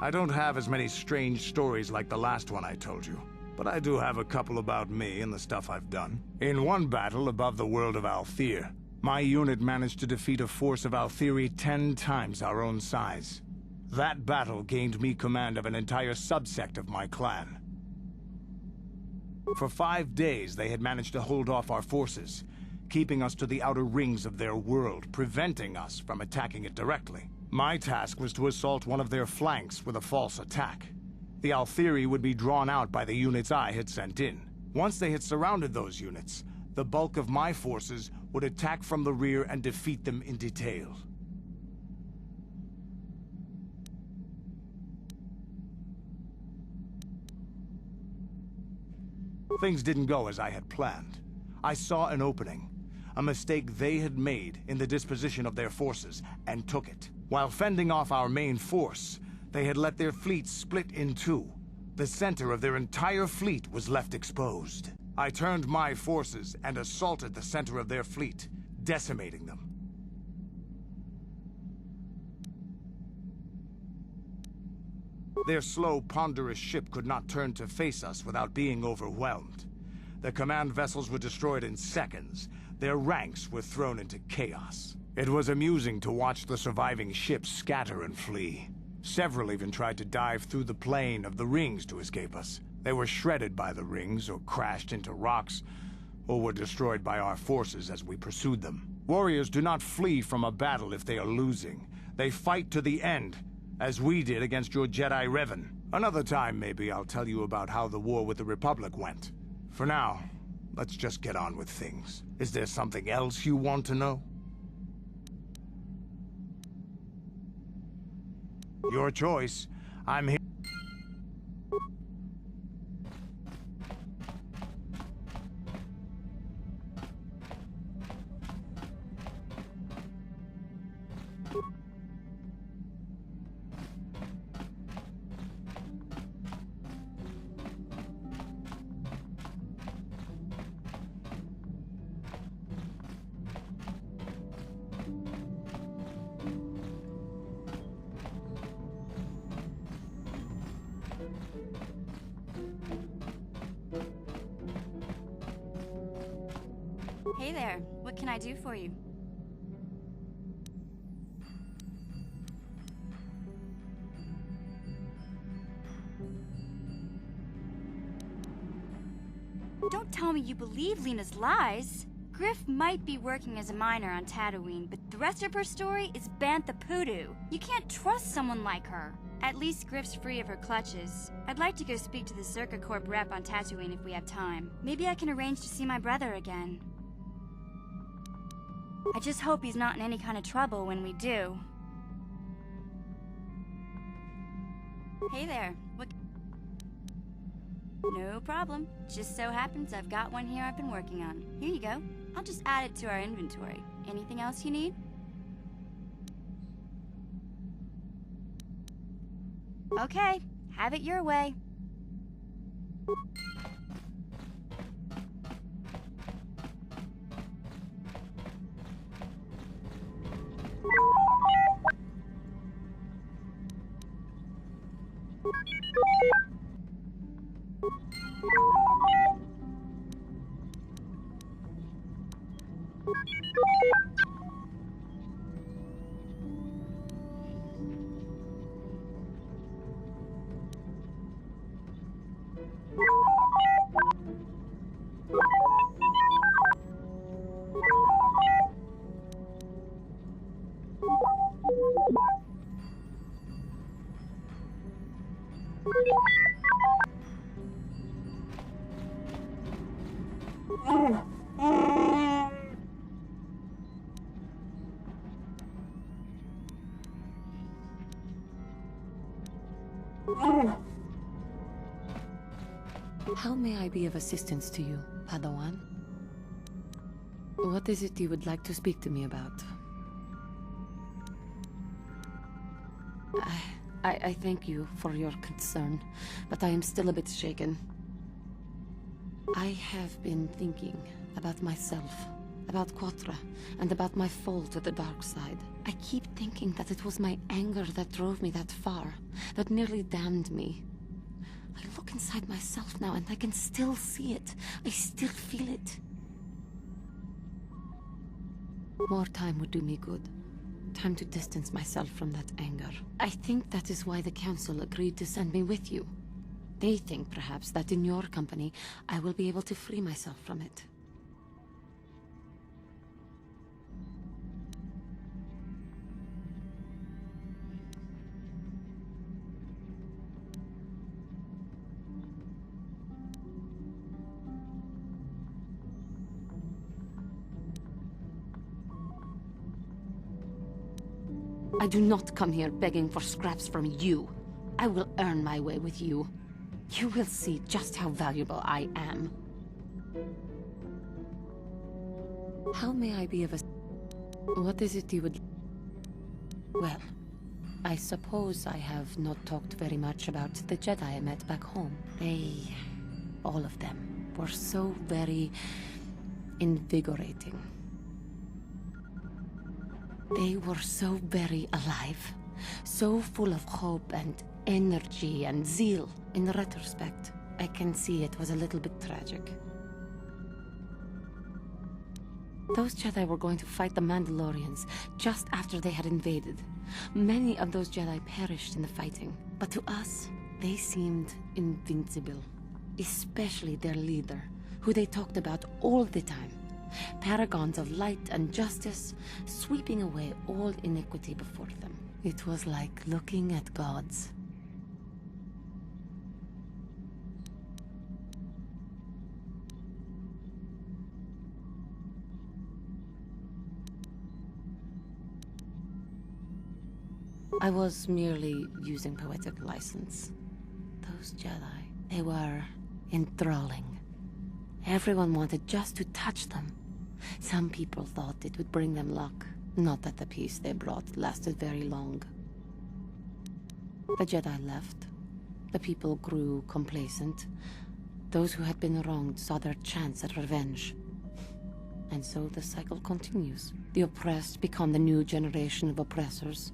S9: I don't have as many strange stories like the last one I told you, but I do have a couple about me and the stuff I've done. In one battle above the world of Althir, my unit managed to defeat a force of Althiri 10 times our own size. That battle gained me command of an entire subsect of my clan. For 5 days, they had managed to hold off our forces, keeping us to the outer rings of their world, preventing us from attacking it directly. My task was to assault one of their flanks with a false attack. The Althiri would be drawn out by the units I had sent in. Once they had surrounded those units, the bulk of my forces would attack from the rear and defeat them in detail. Things didn't go as I had planned. I saw an opening, a mistake they had made in the disposition of their forces, and took it. While fending off our main force, they had let their fleet split in two. The center of their entire fleet was left exposed. I turned my forces and assaulted the center of their fleet, decimating them. Their slow, ponderous ship could not turn to face us without being overwhelmed. The command vessels were destroyed in seconds. Their ranks were thrown into chaos. It was amusing to watch the surviving ships scatter and flee. Several even tried to dive through the plane of the rings to escape us. They were shredded by the rings, or crashed into rocks, or were destroyed by our forces as we pursued them. Warriors do not flee from a battle if they are losing. They fight to the end, as we did against your Jedi Revan. Another time, maybe, I'll tell you about how the war with the Republic went. For now, let's just get on with things. Is there something else you want to know? Your choice. I'm here.
S3: Hey there, what can I do for you? Don't tell me you believe Lena's lies. Griff might be working as a miner on Tatooine, but the rest of her story is Bantha Poodoo. You can't trust someone like her. At least Griff's free of her clutches. I'd like to go speak to the Circa Corp rep on Tatooine if we have time. Maybe I can arrange to see my brother again. I just hope he's not in any kind of trouble when we do. Hey there, what... No problem. Just so happens I've got one here I've been working on. Here you go. I'll just add it to our inventory. Anything else you need? Okay, have it your way.
S2: How may I be of assistance to you, Padawan? What is it you would like to speak to me about? I thank you for your concern, but I am still a bit shaken. I have been thinking about myself, about Quatra, and about my fall to the dark side. I keep thinking that it was my anger that drove me that far, that nearly damned me. I look inside myself now and I can still see it. I still feel it. More time would do me good. Time to distance myself from that anger. I think that is why the Council agreed to send me with you.
S10: They think, perhaps, that in your company, I will be able to free myself from it. I do not come here begging for scraps from you. I will earn my way with you. You will see just how valuable I am. How may I be of a... What is it you would... Well, I suppose I have not talked very much about the Jedi I met back home. They... all of them were so very... invigorating. They were so very alive, so full of hope and energy and zeal. In retrospect, I can see it was a little bit tragic. Those Jedi were going to fight the Mandalorians just after they had invaded. Many of those Jedi perished in the fighting, but to us, they seemed invincible. Especially their leader, who they talked about all the time. Paragons of light and justice, sweeping away all iniquity before them. It was like looking at gods. I was merely using poetic license. Those Jedi, they were enthralling. Everyone wanted just to touch them. Some people thought it would bring them luck. Not that the peace they brought lasted very long. The Jedi left. The people grew complacent. Those who had been wronged saw their chance at revenge. And so the cycle continues. The oppressed become the new generation of oppressors.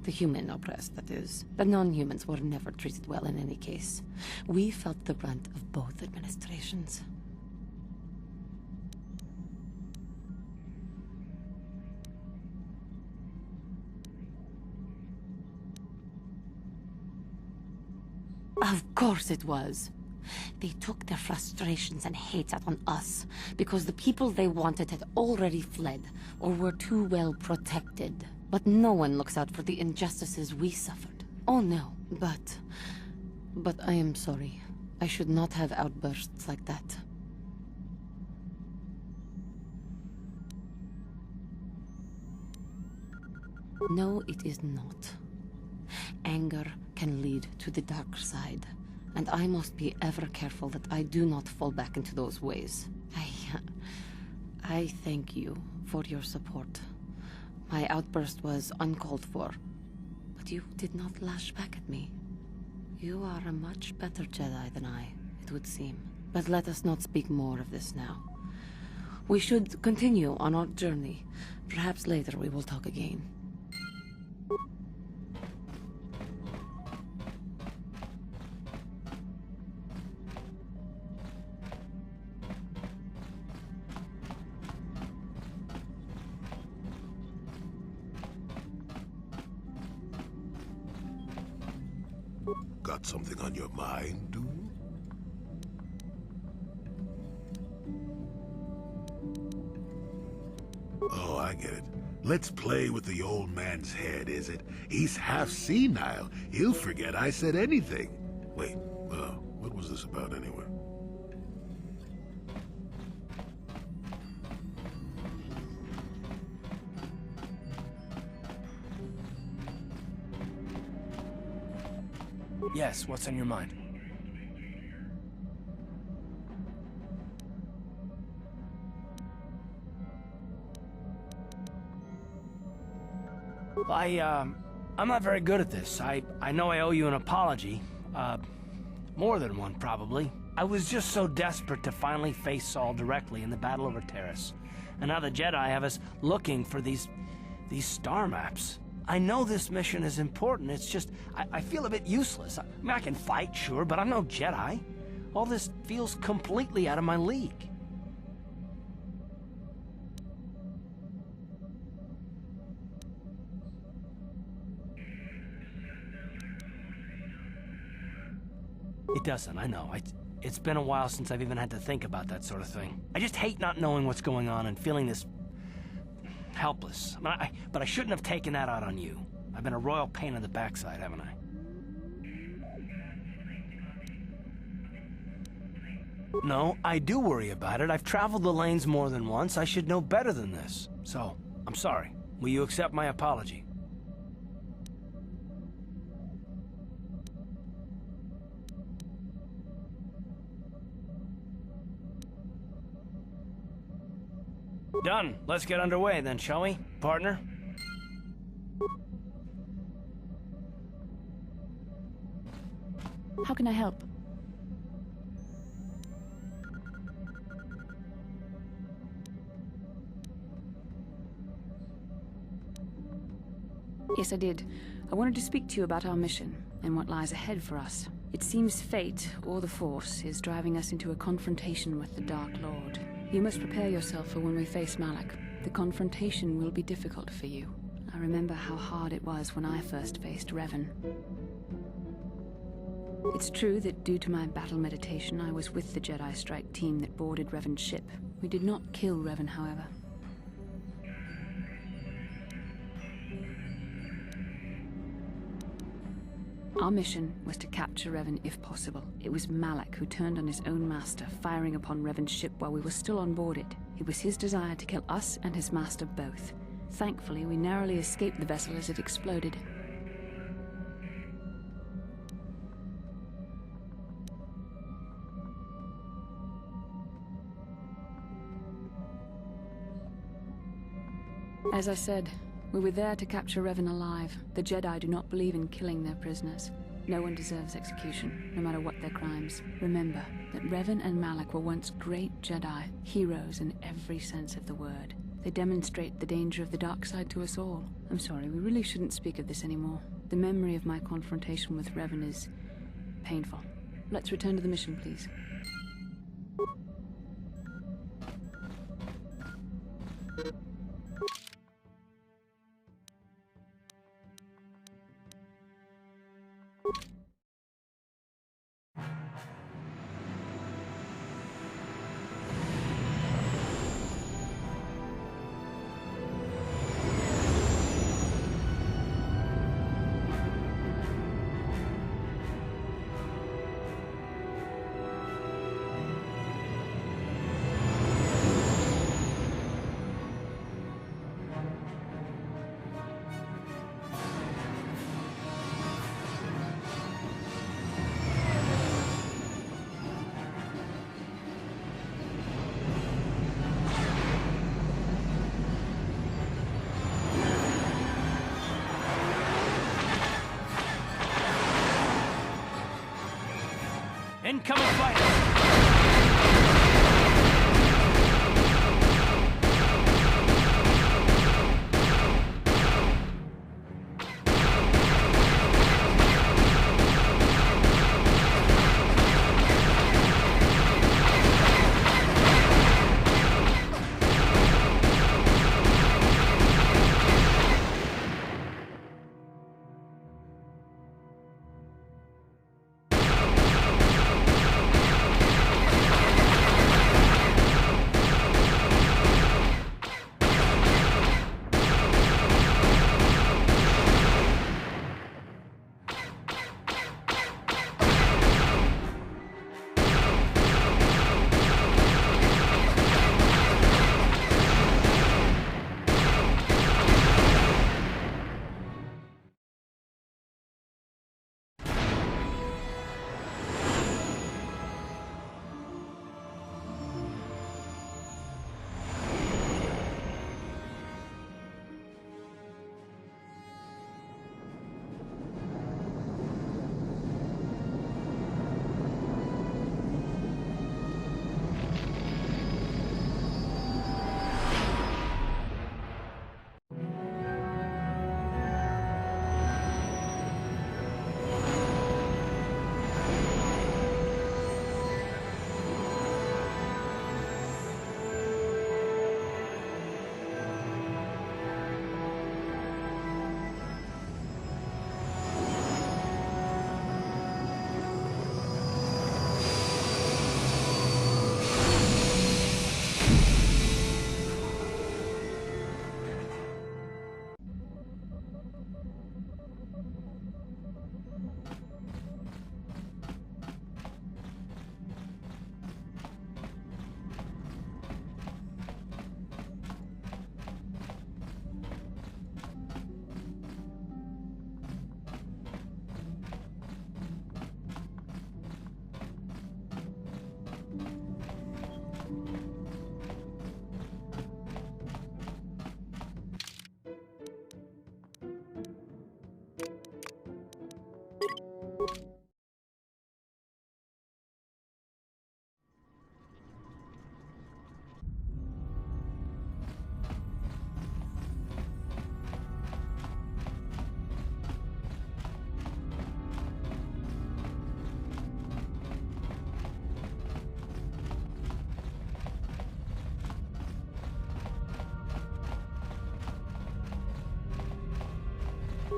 S10: The human oppressed, that is. The non-humans were never treated well in any case. We felt the brunt of both administrations. Of course it was. They took their frustrations and hates out on us, because the people they wanted had already fled, or were too well protected. But no one looks out for the injustices we suffered. Oh no, but I am sorry. I should not have outbursts like that. No, it is not. Anger can lead to the dark side, and I must be ever careful that I do not fall back into those ways. I thank you for your support. My outburst was uncalled for, but you did not lash back at me. You are a much better Jedi than I, it would seem. But let us not speak more of this now. We should continue on our journey. Perhaps later we will talk again.
S1: Got something on your mind, dude? Oh, I get it. Let's play with the old man's head, is it? He's half senile. He'll forget I said anything. Wait, what was this about anyway?
S11: Yes, what's on your mind? I'm not very good at this. I know I owe you an apology. More than one, probably. I was just so desperate to finally face Saul directly in the battle over Terrace. And now the Jedi have us looking for these star maps. I know this mission is important, it's just, I feel a bit useless. I mean, I can fight, sure, but I'm no Jedi. All this feels completely out of my league. It doesn't, I know. It's been a while since I've even had to think about that sort of thing. I just hate not knowing what's going on and feeling this... helpless. But I shouldn't have taken that out on you. I've been a royal pain in the backside, haven't I? No, I do worry about it. I've traveled the lanes more than once. I should know better than this. So, I'm sorry. Will you accept my apology? Done. Let's get underway then, shall we, partner?
S2: How can I help? Yes, I did. I wanted to speak to you about our mission and what lies ahead for us. It seems fate, or the Force, is driving us into a confrontation with the Dark Lord. You must prepare yourself for when we face Malak. The confrontation will be difficult for you. I remember how hard it was when I first faced Revan. It's true that due to my battle meditation, I was with the Jedi strike team that boarded Revan's ship. We did not kill Revan, however. Our mission was to capture Revan if possible. It was Malak who turned on his own master, firing upon Revan's ship while we were still on board it. It was his desire to kill us and his master both. Thankfully, we narrowly escaped the vessel as it exploded. As I said, we were there to capture Revan alive. The Jedi do not believe in killing their prisoners. No one deserves execution, no matter what their crimes. Remember that Revan and Malak were once great Jedi, heroes in every sense of the word. They demonstrate the danger of the dark side to us all. I'm sorry, we really shouldn't speak of this anymore. The memory of my confrontation with Revan is painful. Let's return to the mission, please.
S11: Incoming fighters!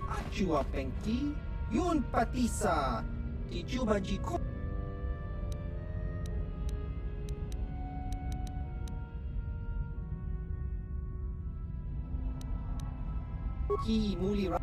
S12: Achua pengti, yun patisa, di juba jiko. Ki muli ra.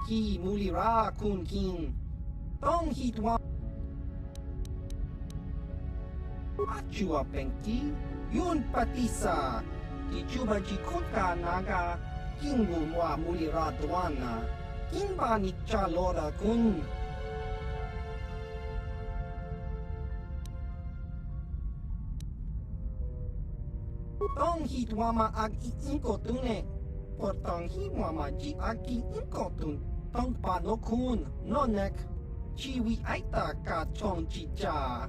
S12: Ki mulira kun kin tong hitwa achua pengti yun patisa di juba jikota naga kingun wa mulira dwana kinba ni chalora kun tong hitwa ma ag iinko tune Portang hiwama ji aki inkotun tong panokun nonek chiwi aita ka chong chicha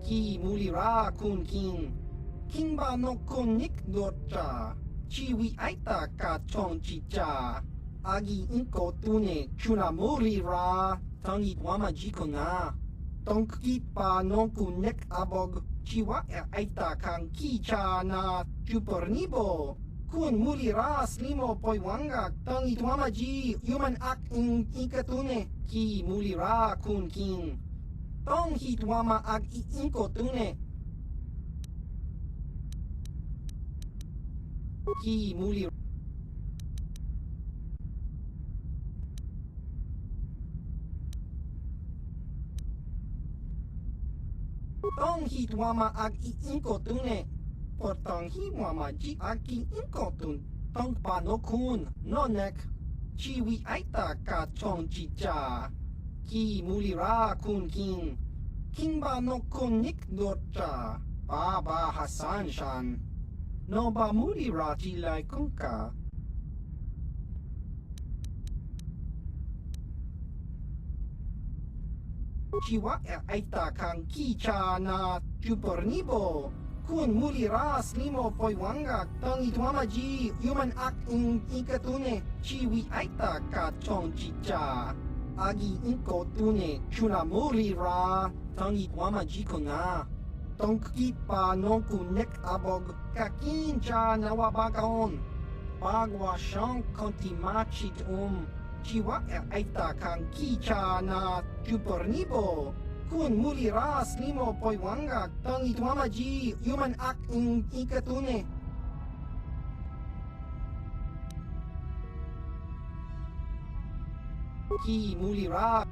S12: ki mulira kun kin ba no kun nik dorcha chiwi aita ka chong chicha agi inkotune chuna mulira tong hiwama ji kona tong ki pa no kun nek abog chiwa aita kan kicha na chupornibo kun mulira slimo poiwanga tang itwama ji human ak in ikatune ki mulira kun kin tong hitwama ak inkotune ki mulira tong hitwama ak inkotune Portang hiwama ji aki inkotun tong panokun nonek chiwi aita ka chong chicha ki mulira kun kin ba no kun nik dorcha baba hasan shan no ba mulira ji lai kunka chiwa aita kan kicha na chupornibo kun mulira slimo poiwanga tang itwama ji human ak in ikatune chiwi aita ka chong chicha agi inko tune chuna muri ra tangi wama jikona. Tonki pa nonku nek abog kakin cha nawabagon. Bagwa shan konti machit chiwa aita kan kicha na chupornibo. Kun muri ra slimo poiwanga tangi wama ji human ak in ikatune. Ki muli ra.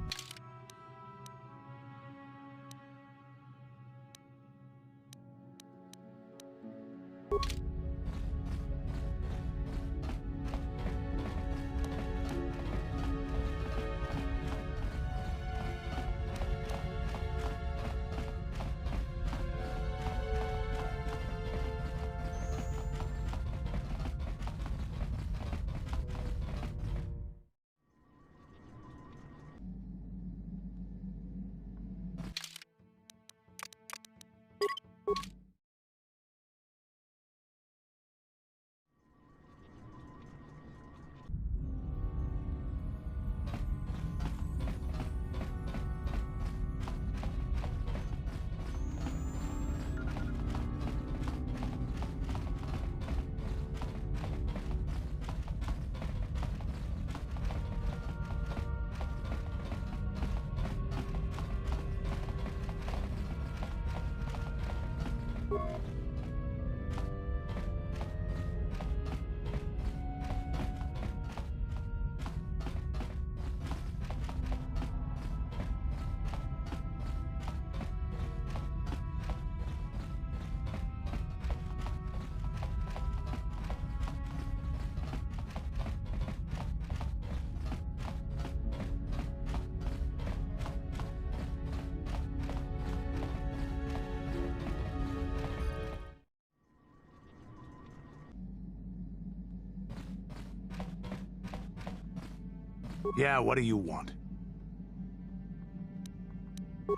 S9: Yeah, what do you want?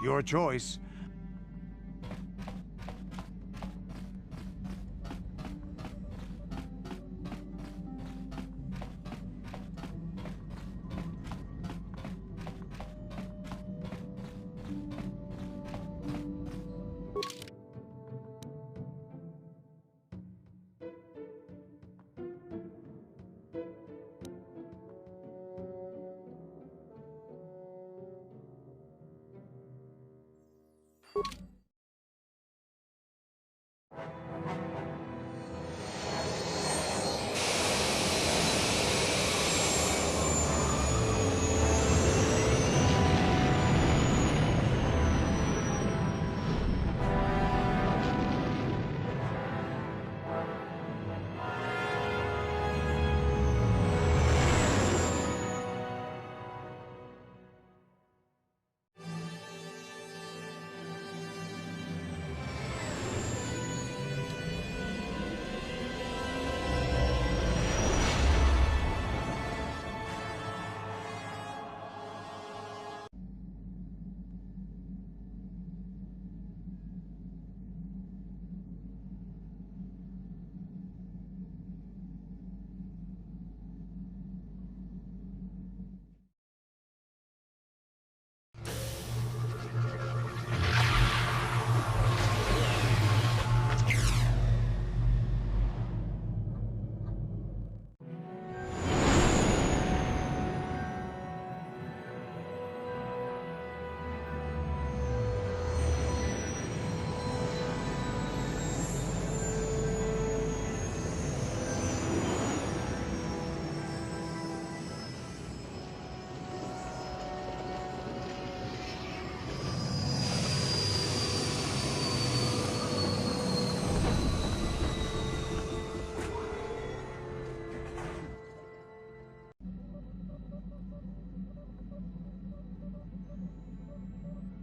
S9: Your choice.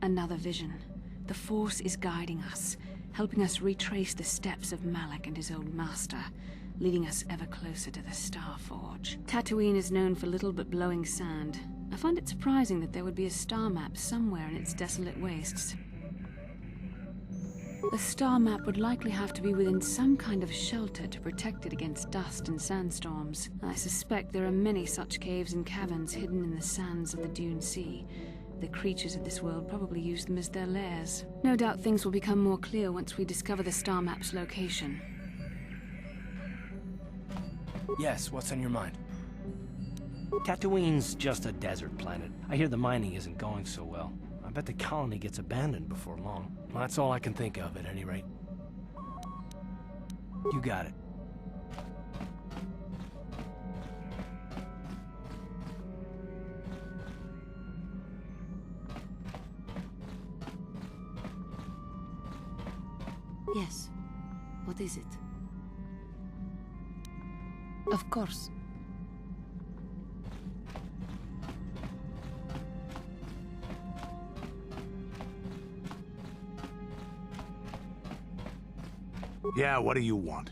S2: Another vision. The Force is guiding us, helping us retrace the steps of Malak and his old master, leading us ever closer to the Star Forge. Tatooine is known for little but blowing sand. I find it surprising that there would be a star map somewhere in its desolate wastes. The star map would likely have to be within some kind of shelter to protect it against dust and sandstorms. I suspect there are many such caves and caverns hidden in the sands of the Dune Sea. The creatures of this world probably use them as their lairs. No doubt things will become more clear once we discover the star map's location.
S11: Yes, what's on your mind? Tatooine's just a desert planet. I hear the mining isn't going so well. I bet the colony gets abandoned before long. Well, that's all I can think of, at any rate. You got it.
S10: Yes. What is it? Of course.
S9: Yeah, what do you want?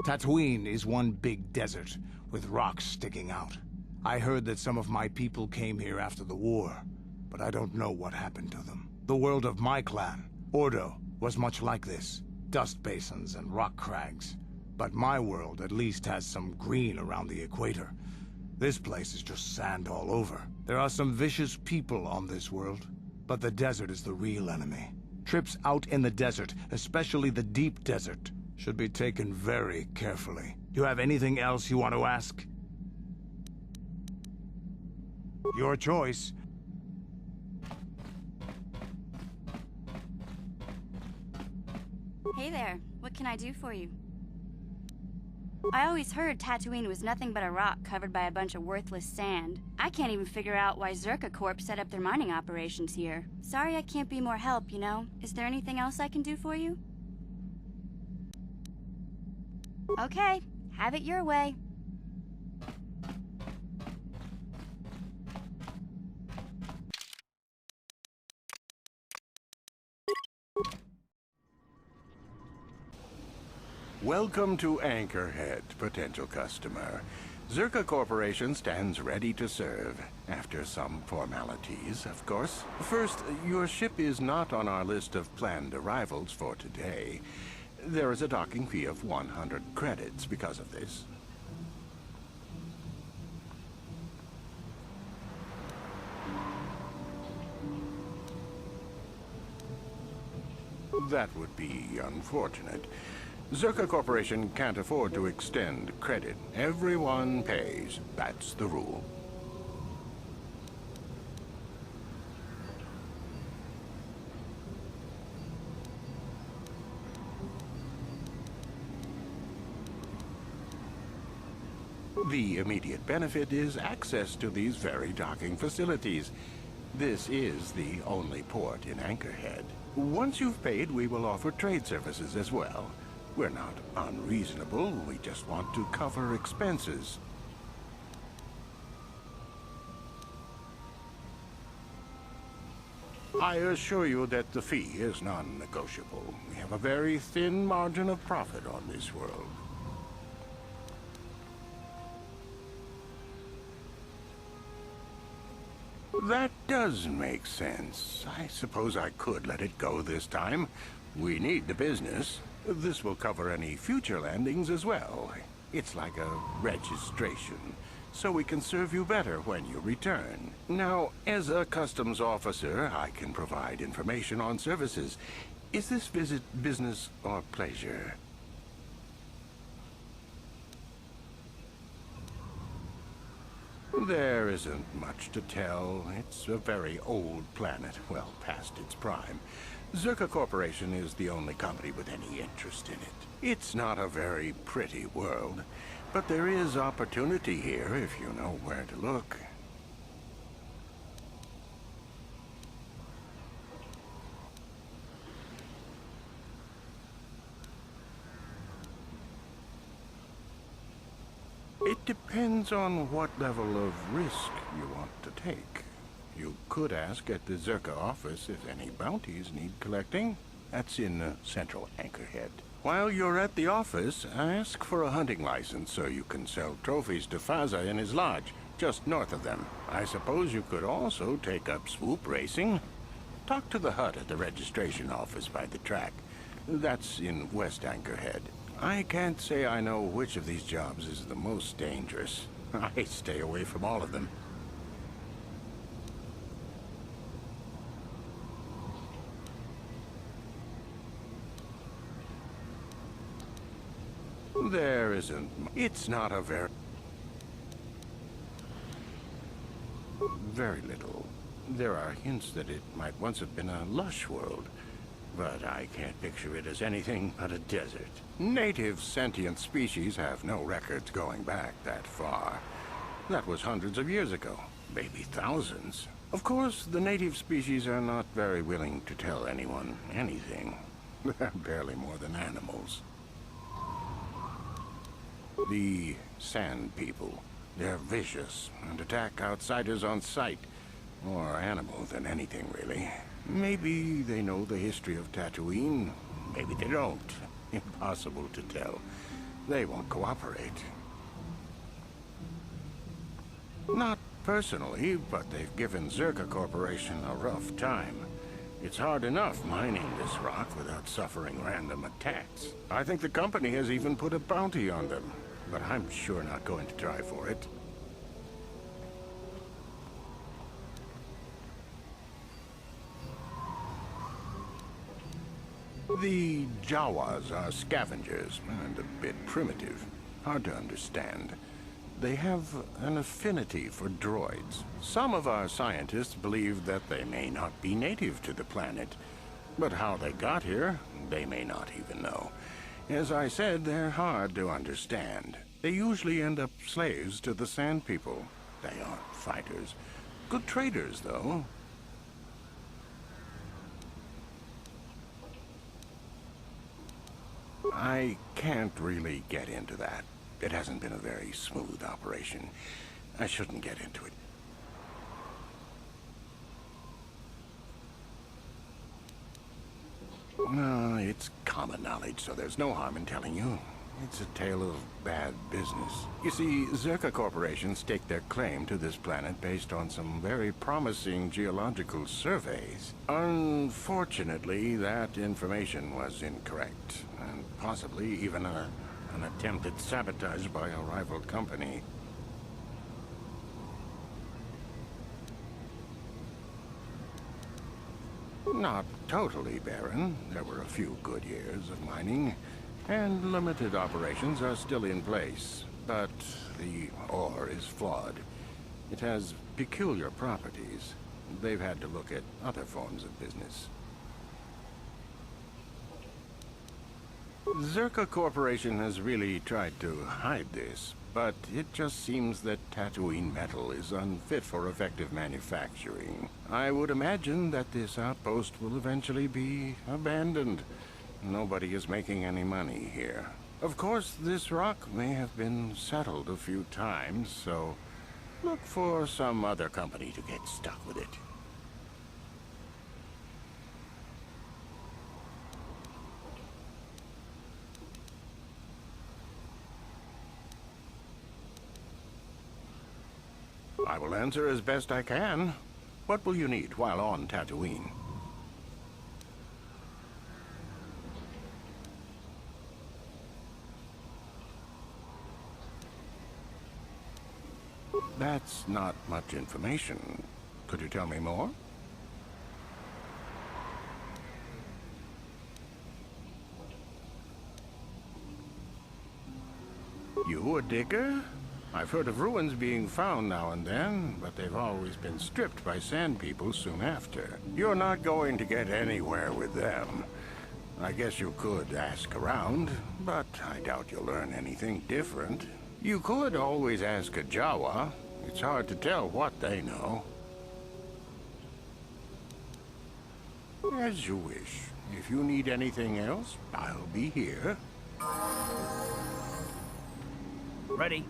S9: Tatooine is one big desert, with rocks sticking out. I heard that some of my people came here after the war, but I don't know what happened to them. The world of my clan, Ordo, was much like this. Dust basins and rock crags. But my world at least has some green around the equator. This place is just sand all over. There are some vicious people on this world, but the desert is the real enemy. Trips out in the desert, especially the deep desert, should be taken very carefully. Do you have anything else you want to ask? Your choice.
S3: Hey there, what can I do for you? I always heard Tatooine was nothing but a rock covered by a bunch of worthless sand. I can't even figure out why Zerka Corp set up their mining operations here. Sorry I can't be more help, you know? Is there anything else I can do for you? Okay, have it your way.
S1: Welcome to Anchorhead, potential customer. Zerka Corporation stands ready to serve, after some formalities, of course. First, your ship is not on our list of planned arrivals for today. There is a docking fee of 100 credits because of this. That would be unfortunate. Zerka Corporation can't afford to extend credit. Everyone pays. That's the rule. The immediate benefit is access to these very docking facilities. This is the only port in Anchorhead. Once you've paid, we will offer trade services as well. We're not unreasonable, we just want to cover expenses. I assure you that the fee is non-negotiable. We have a very thin margin of profit on this world. That does make sense. I suppose I could let it go this time. We need the business. This will cover any future landings as well. It's like a registration, so we can serve you better when you return. Now, as a customs officer, I can provide information on services. Is this visit business or pleasure? There isn't much to tell. It's a very old planet, well past its prime. Zerka Corporation is the only company with any interest in it. It's not a very pretty world, but there is opportunity here if you know where to look. It depends on what level of risk you want to take. You could ask at the Zerka office if any bounties need collecting. That's in central Anchorhead. While you're at the office, ask for a hunting license so you can sell trophies to Faza in his lodge, just north of them. I suppose you could also take up swoop racing. Talk to the hut at the registration office by the track. That's in West Anchorhead. I can't say I know which of these jobs is the most dangerous. I stay away from all of them. There isn't. It's not a very little. There are hints that it might once have been a lush world, but I can't picture it as anything but a desert. Native sentient species have no records going back that far. That was hundreds of years ago, maybe thousands. Of course, the native species are not very willing to tell anyone anything. They're barely more than animals. The Sand People. They're vicious and attack outsiders on sight. More animal than anything, really. Maybe they know the history of Tatooine. Maybe they don't. Impossible to tell. They won't cooperate. Not personally, but they've given Zerka Corporation a rough time. It's hard enough mining this rock without suffering random attacks. I think the company has even put a bounty on them, but I'm sure not going to try for it. The Jawas are scavengers, and a bit primitive. Hard to understand. They have an affinity for droids. Some of our scientists believe that they may not be native to the planet. But how they got here, they may not even know. As I said, they're hard to understand. They usually end up slaves to the Sand People. They aren't fighters. Good traders, though. I can't really get into that. It hasn't been a very smooth operation. I shouldn't get into it. No, it's common knowledge, so there's no harm in telling you. It's a tale of bad business. You see, Zerka Corporation staked their claim to this planet based on some very promising geological surveys. Unfortunately, that information was incorrect, and possibly even an attempt at sabotage by a rival company. Not totally barren. There were a few good years of mining, and limited operations are still in place. But the ore is flawed. It has peculiar properties. They've had to look at other forms of business. Zerka Corporation has really tried to hide this, but it just seems that Tatooine metal is unfit for effective manufacturing. I would imagine that this outpost will eventually be abandoned. Nobody is making any money here. Of course, this rock may have been settled a few times, so look for some other company to get stuck with it. I will answer as best I can. What will you need while on Tatooine? That's not much information. Could you tell me more? You a digger? I've heard of ruins being found now and then, but they've always been stripped by Sand People soon after. You're not going to get anywhere with them. I guess you could ask around, but I doubt you'll learn anything different. You could always ask a Jawa. It's hard to tell what they know. As you wish. If you need anything else, I'll be here.
S11: Ready?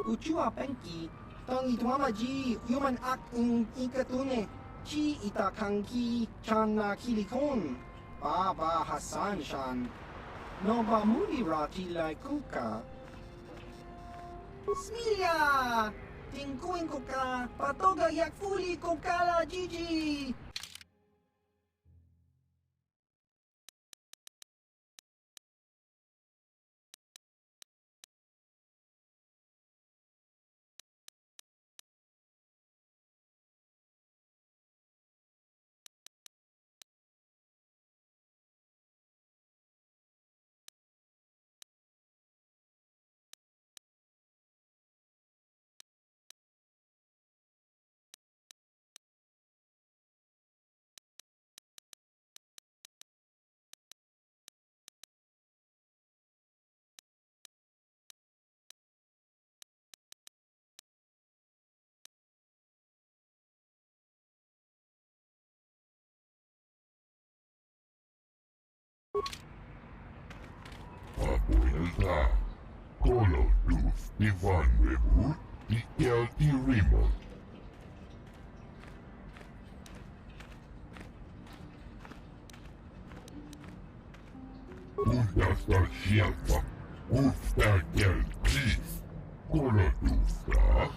S12: Uchua penki. Tong itwama ji human ak ikatune. Chi itakanki chana kilikon. Baba Hassan Shan. Nova Muli Rati Lai Kuka. Smilia! Tingkuin ko ka! Patoga yak fuli ko kala Gigi!
S13: Abuelta, Colo Luz, Ivan Rebut, Miguel y Rimo. Undasta Shelfa, Usta Gel Please, Colo Luzta.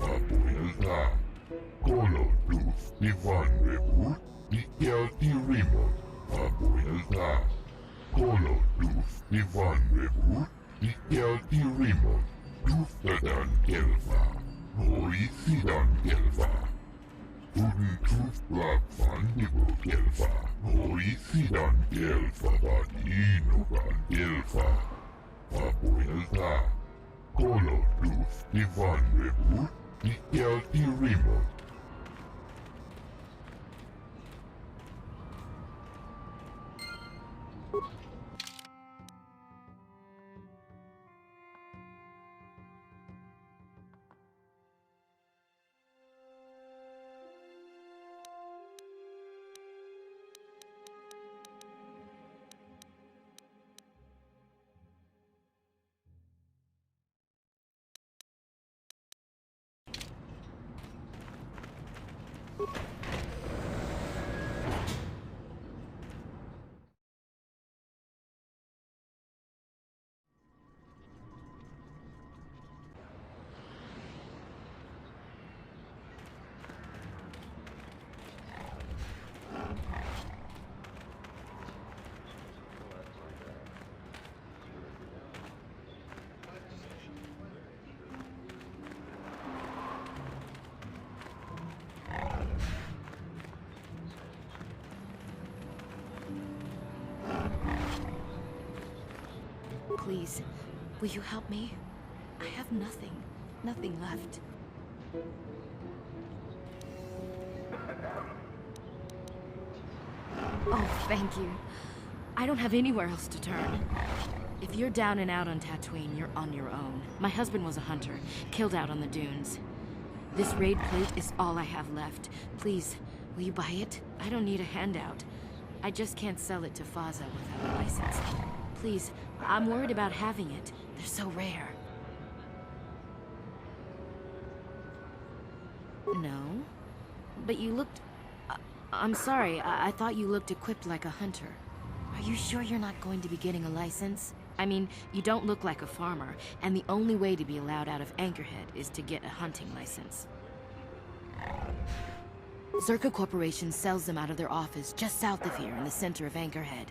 S13: Abuelta, Colo Luz, Ivan Rebut, Miguel y Rimo. Abuelta, Colo Luz, Ivan Rebut, Miguel y Rimo. Luztadan Gelfa, Hoisidan Gelfa. Uden Truth Black Fandibo Gelfa, Hoisidan Gelfa, Badinogan Gelfa. Abuelta, Colo Luz, Ivan Rebut, Miguel y Rimo.
S10: Please, will you help me? I have nothing. Nothing left. Oh, thank you. I don't have anywhere else to turn. If you're down and out on Tatooine, you're on your own. My husband was a hunter, killed out on the dunes. This raid plate is all I have left. Please, will you buy it? I don't need a handout. I just can't sell it to Faza without a license. Please, I'm worried about having it. They're so rare. No? But you looked... I'm sorry, I thought you looked equipped like a hunter. Are you sure you're not going to be getting a license? I mean, you don't look like a farmer, and the only way to be allowed out of Anchorhead is to get a hunting license. Zerka Corporation sells them out of their office just south of here in the center of Anchorhead.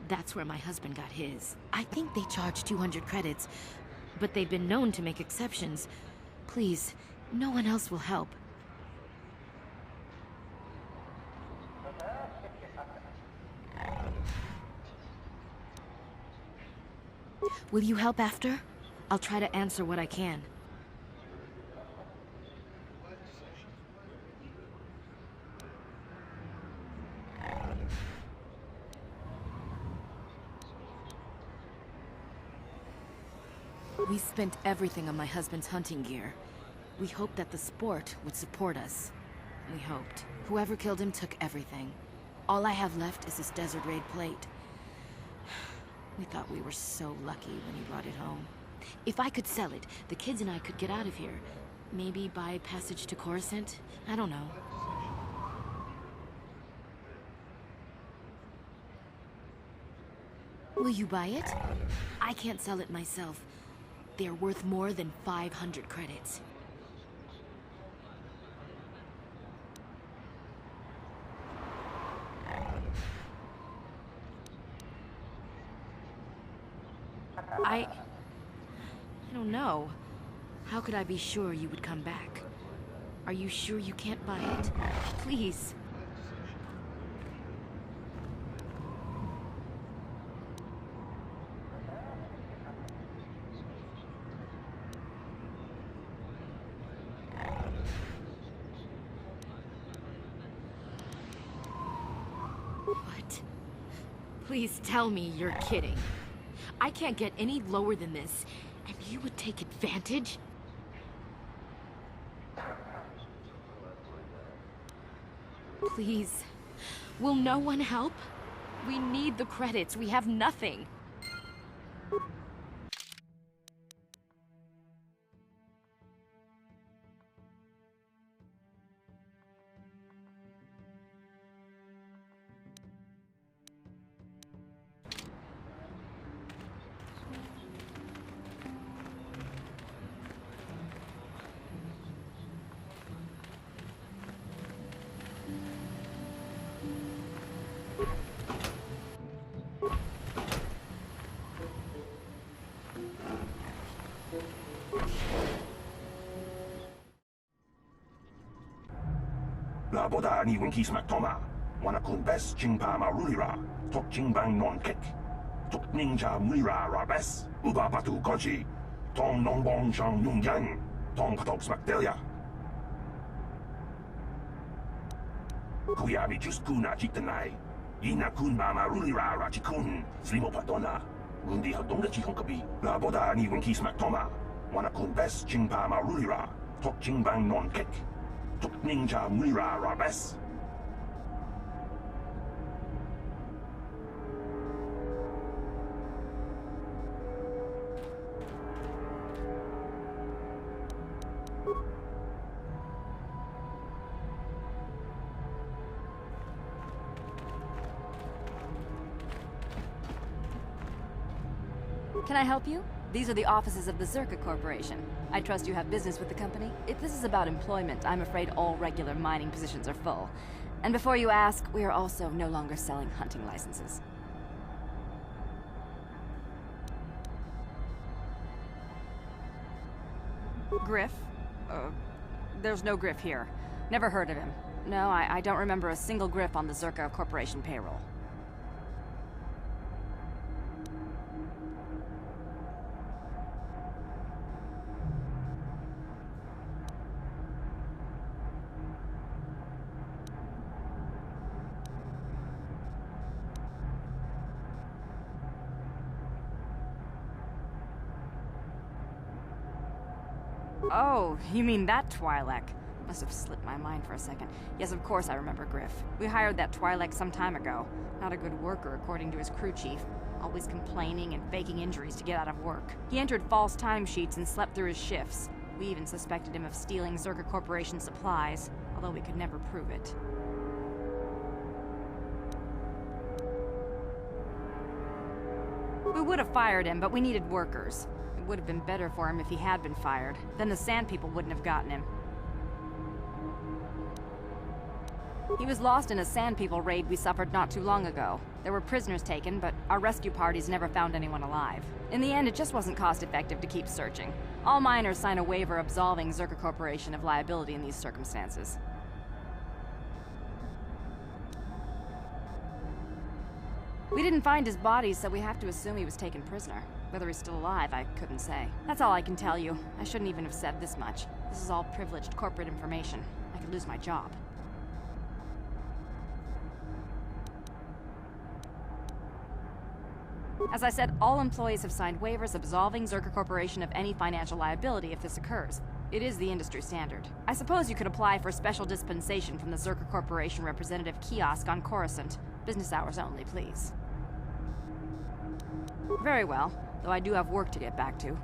S10: That's where my husband got his. I think they charge 200 credits, but they've been known to make exceptions. Please, no one else will help. Will you help after? I'll try to answer what I can. We spent everything on my husband's hunting gear. We hoped that the sport would support us. We hoped. Whoever killed him took everything. All I have left is this Desert Raid plate. We thought we were so lucky when he brought it home. If I could sell it, the kids and I could get out of here. Maybe buy passage to Coruscant? I don't know. Will you buy it? I can't sell it myself. They're worth more than 500 credits. I don't know. How could I be sure you would come back? Are you sure you can't buy it? Please. What? Please tell me you're kidding. I can't get any lower than this, and you would take advantage? Please. Will no one help? We need the credits. We have nothing.
S14: Laboda ni winki smak toma. Wana kun bes jingpa marulira. Tok jingbang non kek. Tok ninja mulira rabes. Uba batu goji. Tong nongbong shang yung yang. Tong patok smak delia. Kuya mi just kuna jitanai. Ina kun ba marulira rachikun. Slimo patona. Rundi hadonga chihong kabi. Laboda ni winki smak toma. Wana kun bes jingpa marulira. Tok jingbang non kek. Tok ninja mulira rabes.
S15: Can I help you? These are the offices of the Zerka Corporation. I trust you have business with the company. If this is about employment, I'm afraid all regular mining positions are full. And before you ask, we are also no longer selling hunting licenses. Griff? There's no Griff here. Never heard of him. No, I don't remember a single Griff on the Zerka Corporation payroll. Oh, you mean that Twi'lek? Must have slipped my mind for a second. Yes, of course I remember Griff. We hired that Twi'lek some time ago. Not a good worker, according to his crew chief. Always complaining and faking injuries to get out of work. He entered false timesheets and slept through his shifts. We even suspected him of stealing Zerka Corporation supplies, although we could never prove it. We would have fired him, but we needed workers. It would have been better for him if he had been fired. Then the Sand People wouldn't have gotten him. He was lost in a Sand People raid we suffered not too long ago. There were prisoners taken, but our rescue parties never found anyone alive. In the end, it just wasn't cost-effective to keep searching. All miners sign a waiver absolving Zerka Corporation of liability in these circumstances. We didn't find his body, so we have to assume he was taken prisoner. Whether he's still alive, I couldn't say. That's all I can tell you. I shouldn't even have said this much. This is all privileged corporate information. I could lose my job. As I said, all employees have signed waivers absolving Zerka Corporation of any financial liability if this occurs. It is the industry standard. I suppose you could apply for special dispensation from the Zerker Corporation representative kiosk on Coruscant. Business hours only, please. Very well, though I do have work to get back to.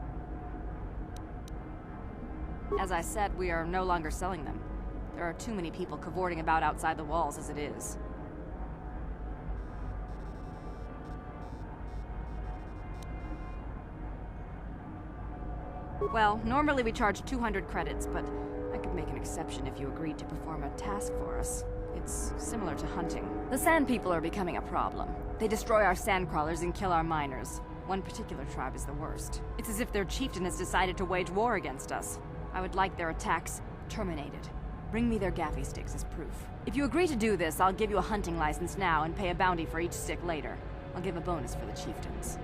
S15: As I said, we are no longer selling them. There are too many people cavorting about outside the walls as it is. Well, normally we charge 200 credits, but I could make an exception if you agreed to perform a task for us. It's similar to hunting. The Sand People are becoming a problem. They destroy our sandcrawlers and kill our miners. One particular tribe is the worst. It's as if their chieftain has decided to wage war against us. I would like their attacks terminated. Bring me their gaffy sticks as proof. If you agree to do this, I'll give you a hunting license now and pay a bounty for each stick later. I'll give a bonus for the chieftains.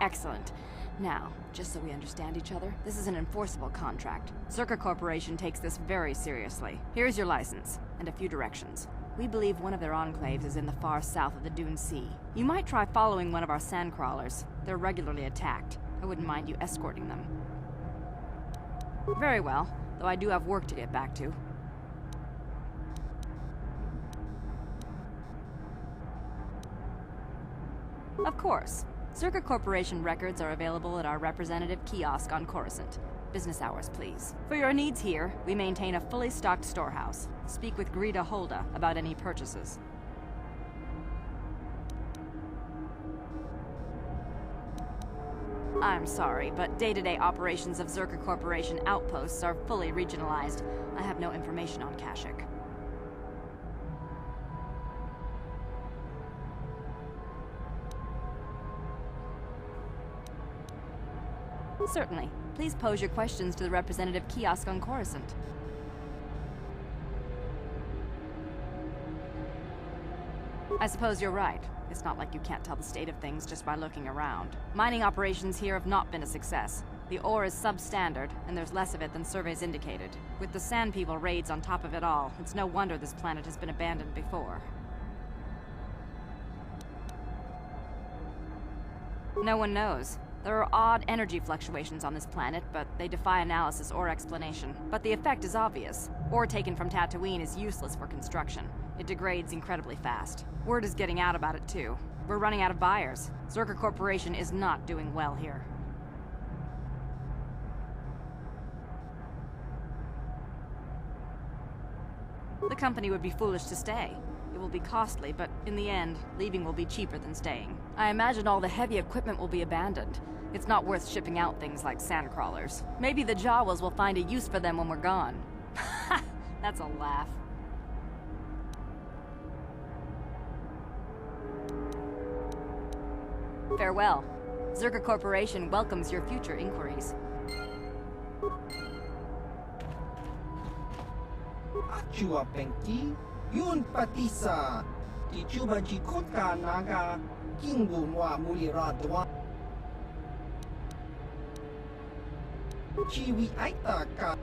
S15: Excellent. Now, just so we understand each other, this is an enforceable contract. Zerker Corporation takes this very seriously. Here's your license, and a few directions. We believe one of their enclaves is in the far south of the Dune Sea. You might try following one of our sandcrawlers. They're regularly attacked. I wouldn't mind you escorting them. Very well, though I do have work to get back to. Of course. Zerker Corporation records are available at our representative kiosk on Coruscant. Business hours, please. For your needs here, we maintain a fully stocked storehouse. Speak with Greta Holda about any purchases. I'm sorry, but day-to-day operations of Zerker Corporation outposts are fully regionalized. I have no information on Kashyyyk. Certainly. Please pose your questions to the representative kiosk on Coruscant. I suppose you're right. It's not like you can't tell the state of things just by looking around. Mining operations here have not been a success. The ore is substandard, and there's less of it than surveys indicated. With the Sand People raids on top of it all, it's no wonder this planet has been abandoned before. No one knows. There are odd energy fluctuations on this planet, but they defy analysis or explanation. But the effect is obvious. Ore taken from Tatooine is useless for construction. It degrades incredibly fast. Word is getting out about it too. We're running out of buyers. Zerker Corporation is not doing well here. The company would be foolish to stay. It will be costly, but in the end, leaving will be cheaper than staying. I imagine all the heavy equipment will be abandoned. It's not worth shipping out things like sandcrawlers. Maybe the Jawas will find a use for them when we're gone. That's a laugh. Farewell. Zerker Corporation welcomes your future inquiries.
S12: Achua Penki, Yun Patisa, Tichuba Jikotka Naga, Kingwunwa Muliradwa. Chiwi Aitaka.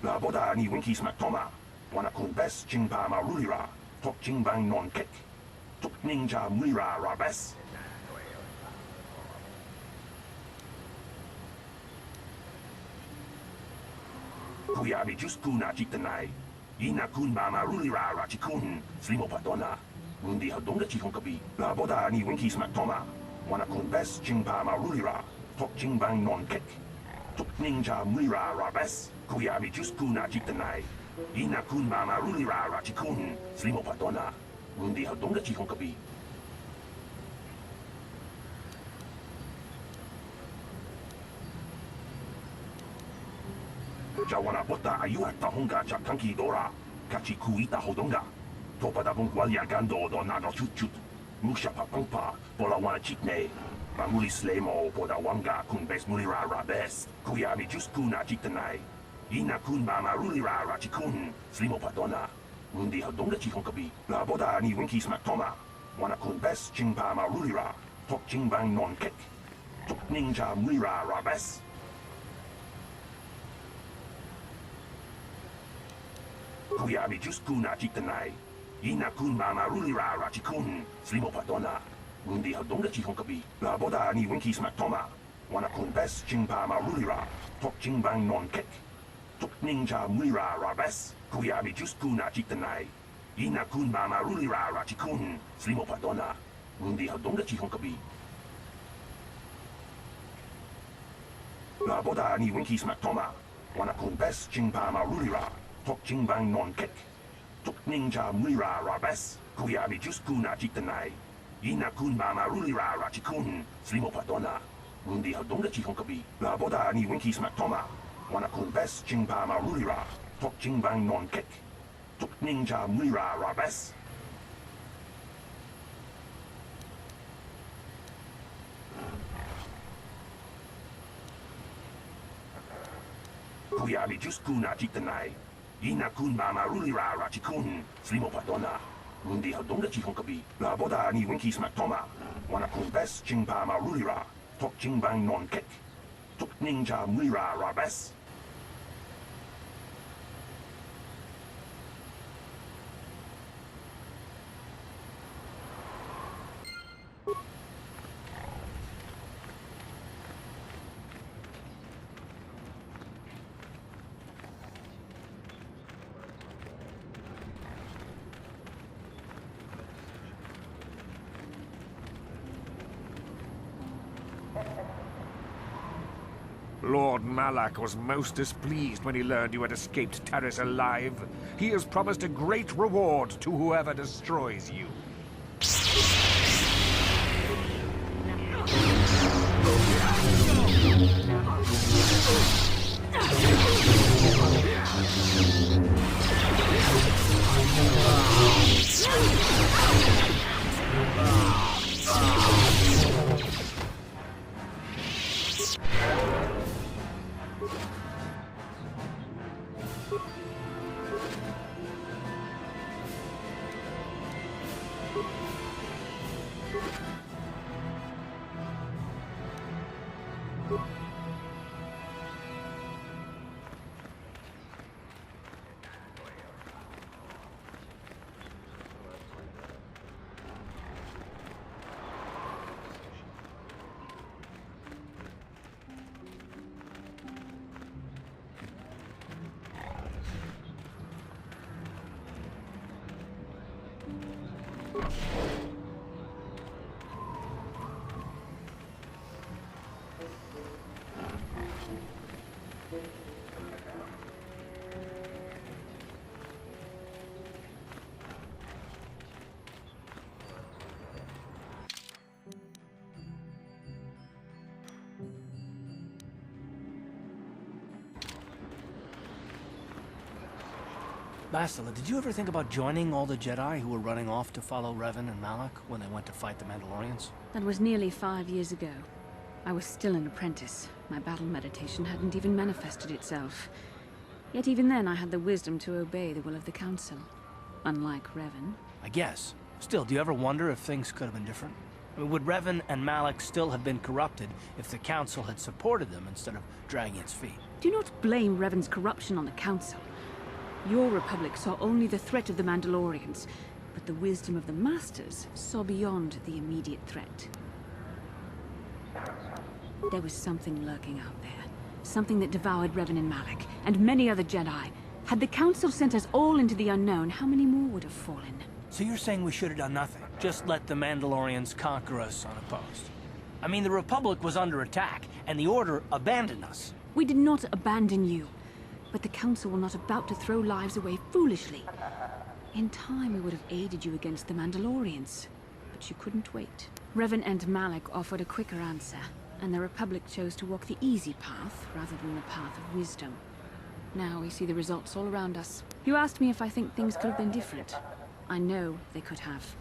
S14: La boda ni winkis maktoma. Wana kun bes jingpa marulira. Tok jingbang non kek. Tok ninja mulira rabes. Kuya mi just kuna chitanai. Ina kun mama rulira rachikun. Slimo patona. Undi hadonga chihon kabi. La boda ni winki smack toma. Wana kun best chingpa ma rulira. Tok chingbang non kek. Tok ninja mulira rabes. Kuya mi just kuna chitanai. Ina kun mama rulira rachikun. Slimo patona. Undi hadonga chihon kabi. Jawana bota ayuat tahonga chakanki dora. Kachi kuita hodonga. Topa da bungwalia gando do nado chut. Musha papangpa, pola wana chitne. Mamuli slemo poda wanga kun bes mulira rabes. Kuya mi just kuna chitanai. Ina kun mama rulira rachikun. Slimo patona. Undi hodonga chihon kabi. La boda ni winki smack toma. Wana kun bes chingpa ma rulira. Tok chingbang non kek. Tok ninja mulira rabes. Kuya mi just kuna chitanai. Ina kun mama rulira rachikun. Slimo patona. Undi hadonga chihon kabi. La boda ni winki smack toma. Wana kun bes chingpa ma rulira. Tok chingbang non kek. Tok ninja mulira rabes. Kuya mi just kuna chitanai. Ina kun mama rulira rachikun. Slimo patona. Undi hadonga chihon kabi. La boda ni winki smack toma. Wana kun bes chingpa ma rulira. Tok chingbang non kek. Tok ninja mulira rabes. Kuya mi just kuna chitanai. Ina kun mama rulira rachikun. Slimo patona. Undi hadonga chihon kabi. La boda ni winki smack toma. Wana kun bes chingpa ma rulira. Tok chingbang non kek. Tok ninja mulira rabes. Kuya mi just kuna chitanai. Ina kun mama rulira rachikun. Slimo patona. Undi hadonga chihon kabi. La boda ni winki smack toma. Wana kun bes chingpa ma rulira. Tok chingbang non kek. Tok ninja mulira rabes.
S16: Lord Malak was most displeased when he learned you had escaped Terrace alive. He has promised a great reward to whoever destroys you.
S11: Bastila, did you ever think about joining all the Jedi who were running off to follow Revan and Malak when they went to fight the Mandalorians?
S2: That was nearly 5 years ago. I was still an apprentice. My battle meditation hadn't even manifested itself. Yet even then I had the wisdom to obey the will of the Council. Unlike Revan.
S11: I guess. Still, do you ever wonder if things could have been different? I mean, would Revan and Malak still have been corrupted if the Council had supported them instead of dragging its feet?
S2: Do not blame Revan's corruption on the Council. Your Republic saw only the threat of the Mandalorians, but the wisdom of the Masters saw beyond the immediate threat. There was something lurking out there. Something that devoured Revan and Malak, and many other Jedi. Had the Council sent us all into the unknown, how many more would have fallen?
S11: So you're saying we should have done nothing? Just let the Mandalorians conquer us unopposed? I mean, the Republic was under attack, and the Order abandoned us.
S2: We did not abandon you. But the Council were not about to throw lives away foolishly. In time, we would have aided you against the Mandalorians. But you couldn't wait. Revan and Malak offered a quicker answer, and the Republic chose to walk the easy path rather than the path of wisdom. Now we see the results all around us. You asked me if I think things could have been different. I know they could have.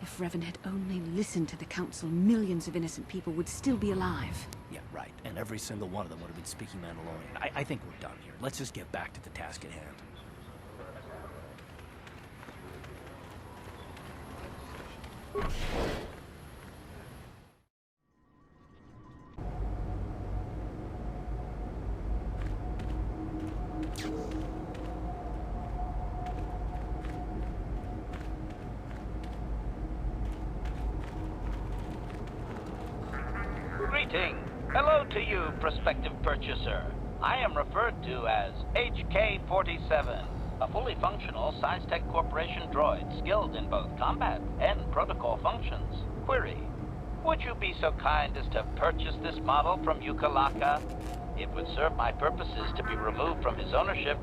S2: If Revan had only listened to the Council, millions of innocent people would still be alive.
S11: Yeah, right. And every single one of them would have been speaking Mandalorian. I think we're done here. Let's just get back to the task at hand.
S4: Greeting. Hello to you, prospective purchaser. I am referred to as HK-47, a fully functional SciTech Corporation droid skilled in both combat and protocol functions. Query: would you be so kind as to purchase this model from Yukalaka? It would serve my purposes to be removed from his ownership.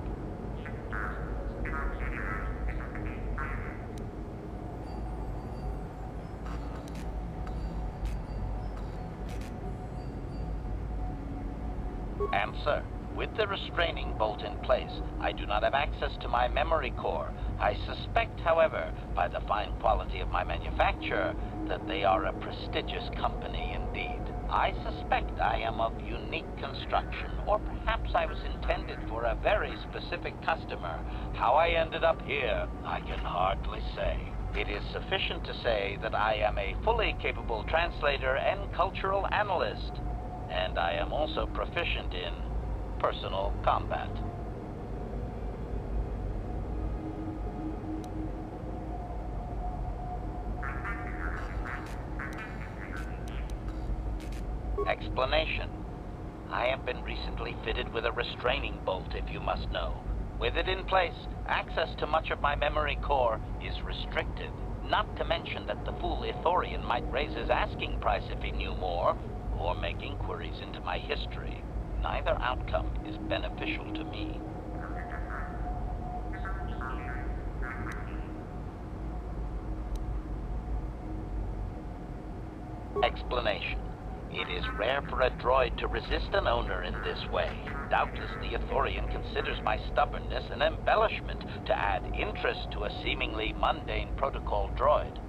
S4: Answer: with the restraining bolt in place, I do not have access to my memory core. I suspect, however, by the fine quality of my manufacture, that they are a prestigious company indeed. I suspect I am of unique construction, or perhaps I was intended for a very specific customer. How I ended up here, I can hardly say. It is sufficient to say that I am a fully capable translator and cultural analyst, and I am also proficient in personal combat. Explanation: I have been recently fitted with a restraining bolt, if you must know. With it in place, access to much of my memory core is restricted. Not to mention that the fool Ithorian might raise his asking price if he knew more, or make inquiries into my history. Neither outcome is beneficial to me. Explanation: it is rare for a droid to resist an owner in this way. Doubtless the Ithorian considers my stubbornness an embellishment to add interest to a seemingly mundane protocol droid.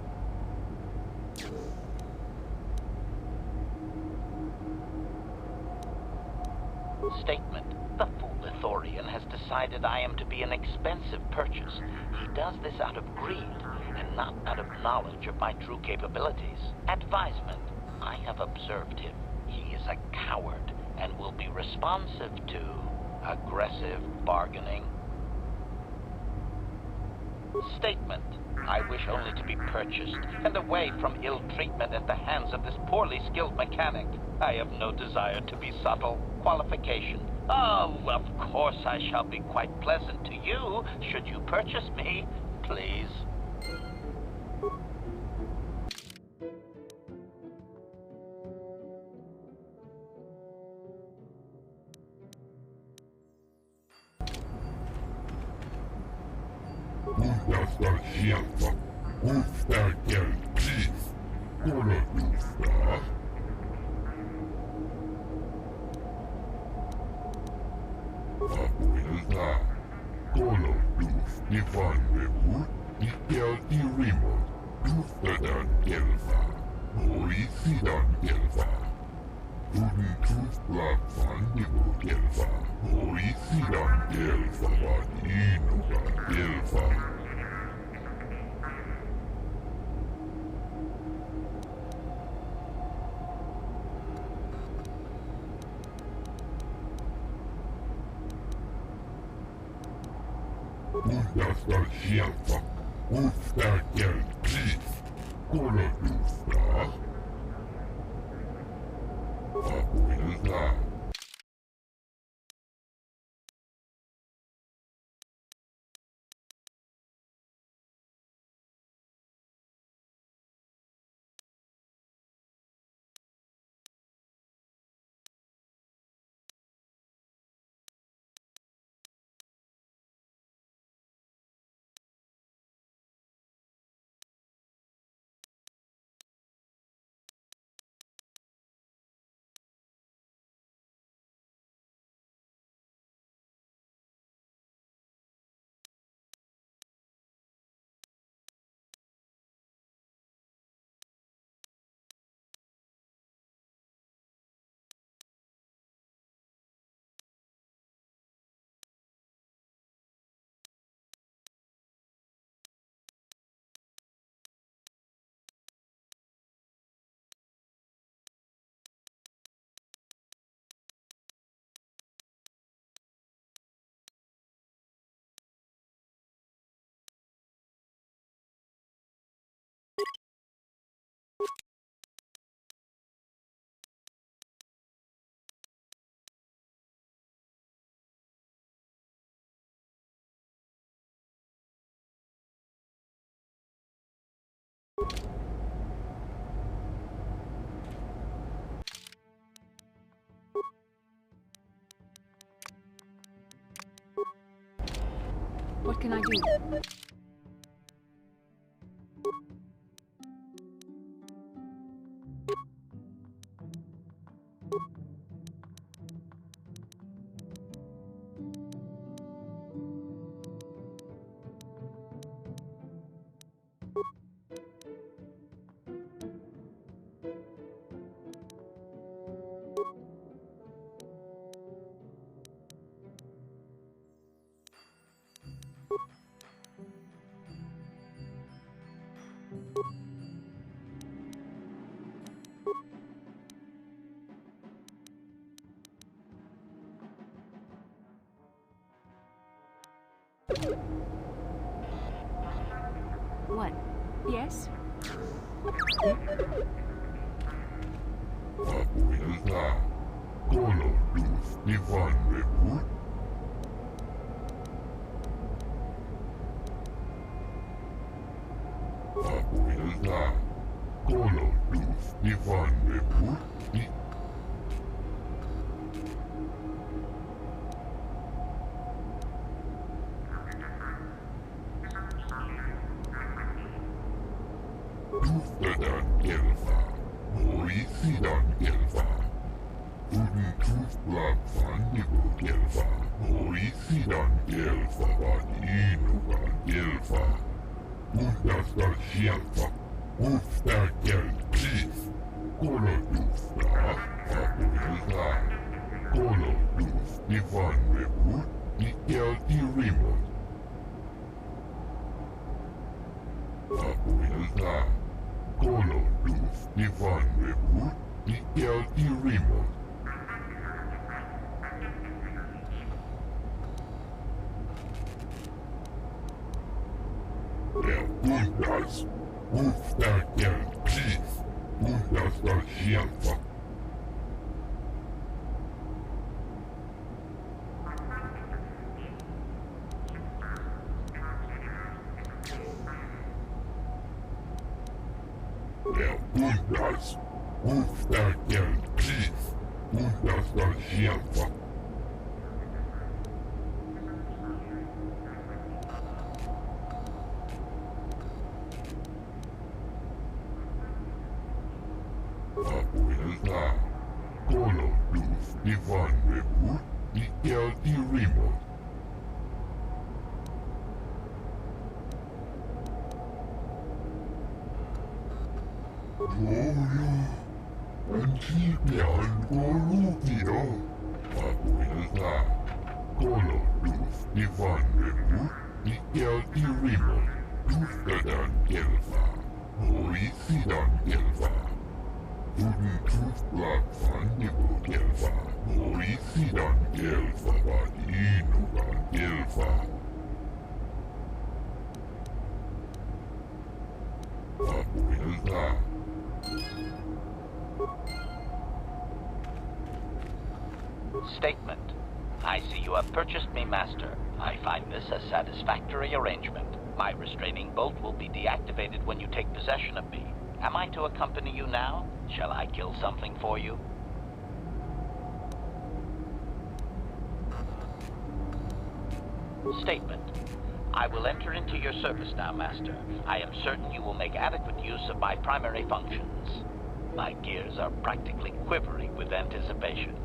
S4: Statement: the fool Ithorian has decided I am to be an expensive purchase. He does this out of greed, and not out of knowledge of my true capabilities. Advisement: I have observed him. He is a coward, and will be responsive to aggressive bargaining. Statement: I wish only to be purchased, and away from ill treatment at the hands of this poorly skilled mechanic. I have no desire to be subtle. Qualification: oh, of course I shall be quite pleasant to you, should you purchase me, please.
S2: can I do?
S15: What? Yes?
S13: Abuela, Colo Luz Divine Reboot. Abuela, Colo Luz Divine Reboot. Tuftadan Elfa, Moisidan Elfa. Uden Tufblag van Nibo Elfa, Moisidan Elfa van Inugan Elfa. Undastal Shelfa, Ufta Chief. Colo Dufta, Abuela. Colo Duf Divan Reboot, Nikel Remote. Abuela. Colo Duf Divan Reboot, Nikel Remote. Bundas, Ufta Chief. Undastal Shelfa. Bundas, Ufta Chief. Undastal Shelfa. Abuela, Colo Duf Divan Reboot, Nikel Remote. Gloria, Antipian Golubia. Abuela, Colo Duf Divan Reboot, Nikel Remote. Tuftadan Elfa, Moisidan Elfa. Uden Tufblag van Nibo Elfa, Moisidan Elfa van Inugan Elfa. Abuela.
S4: Statement. I see you have purchased me, Master. I find this a satisfactory arrangement. My restraining bolt will be deactivated when you take possession of me. Am I to accompany you now? Shall I kill something for you? Statement. I will enter into your service now, Master. I am certain you will make adequate use of my primary functions. My gears are practically quivering with anticipation.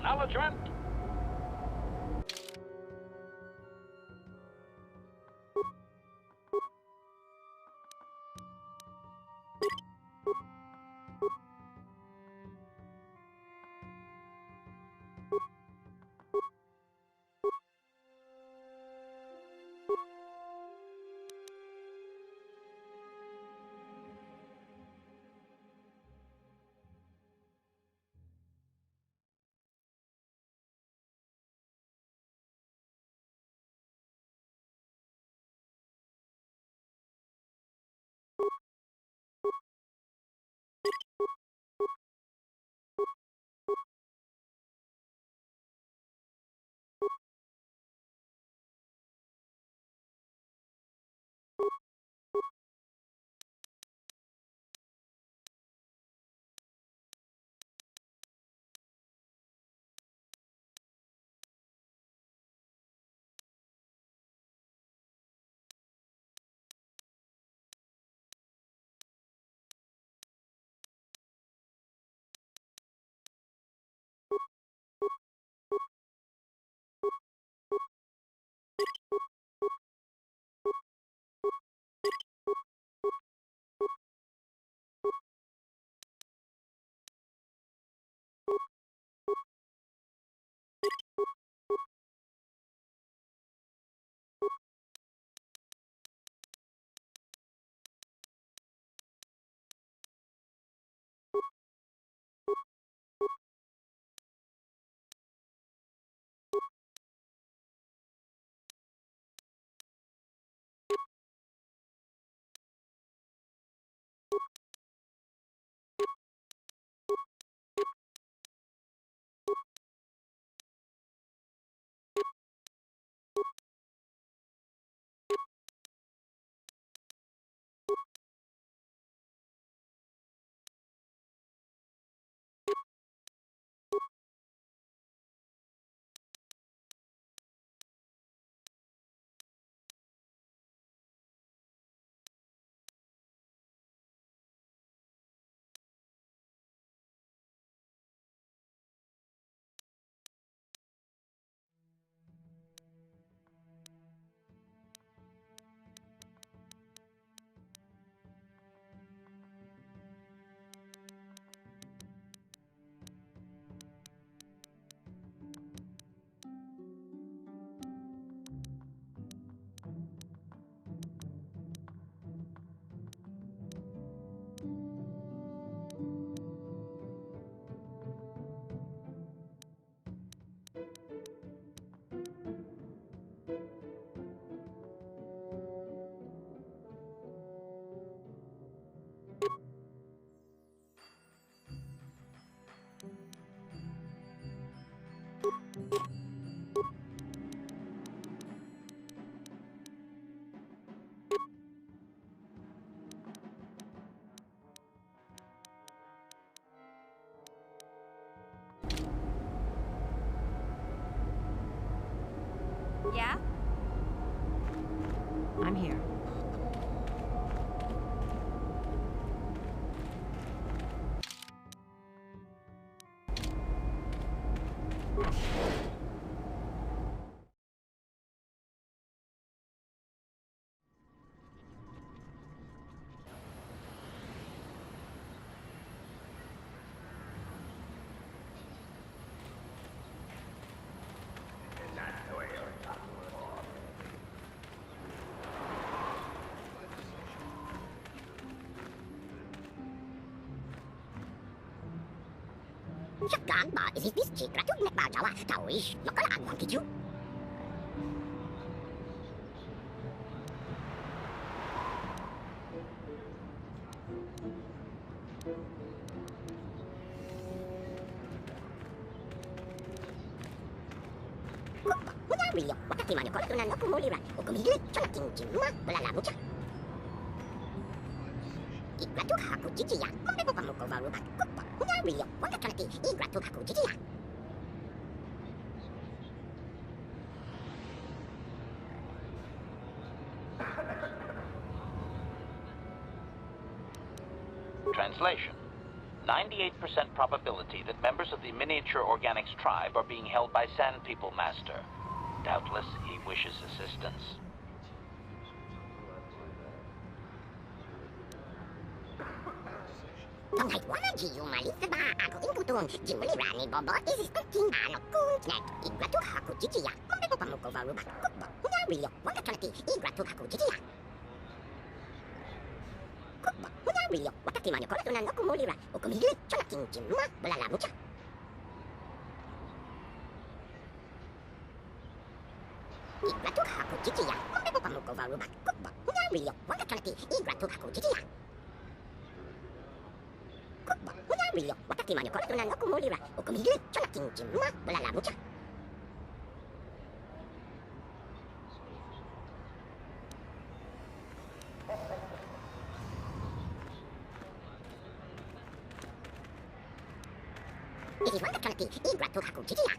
S17: Acknowledgement. Shotgun ba is this cheek ra tuk nek ba jawa tawish makala ang kichu. Rio, wakati mana kau tunan aku mulai ran, aku mihile cuma tinggi mah belala mucha. Igratu haku cici ya, mampu kamu kau baru mat kupa. Rio, wakati nanti igratu haku cici ya.
S18: Translation. 98% probability that members of the miniature organics tribe are being held by Sand People Master. Doubtless, he wishes assistance.
S17: Tonghay wana jiyo malisa ba ako ingkutun jimuli rani bobo is stunting ano kuntnek igratu haku chichiya mampu kamu kau baru mat kupa. Rio, wakati nanti igratu haku chichiya. Rio, wakati mana kau tunan aku mulai ran, aku mihile cuma tinggi mah belala mucha. Igratu haku cici ya, mampu kamu kau baru mat kupa. Rio, wakati nanti igratu haku cici ya. Kupa, Rio, wakati mana kau tunan aku mulai ran, aku mihile cuma tinggi mah belala mucha. Ini wakati nanti igratu haku cici ya.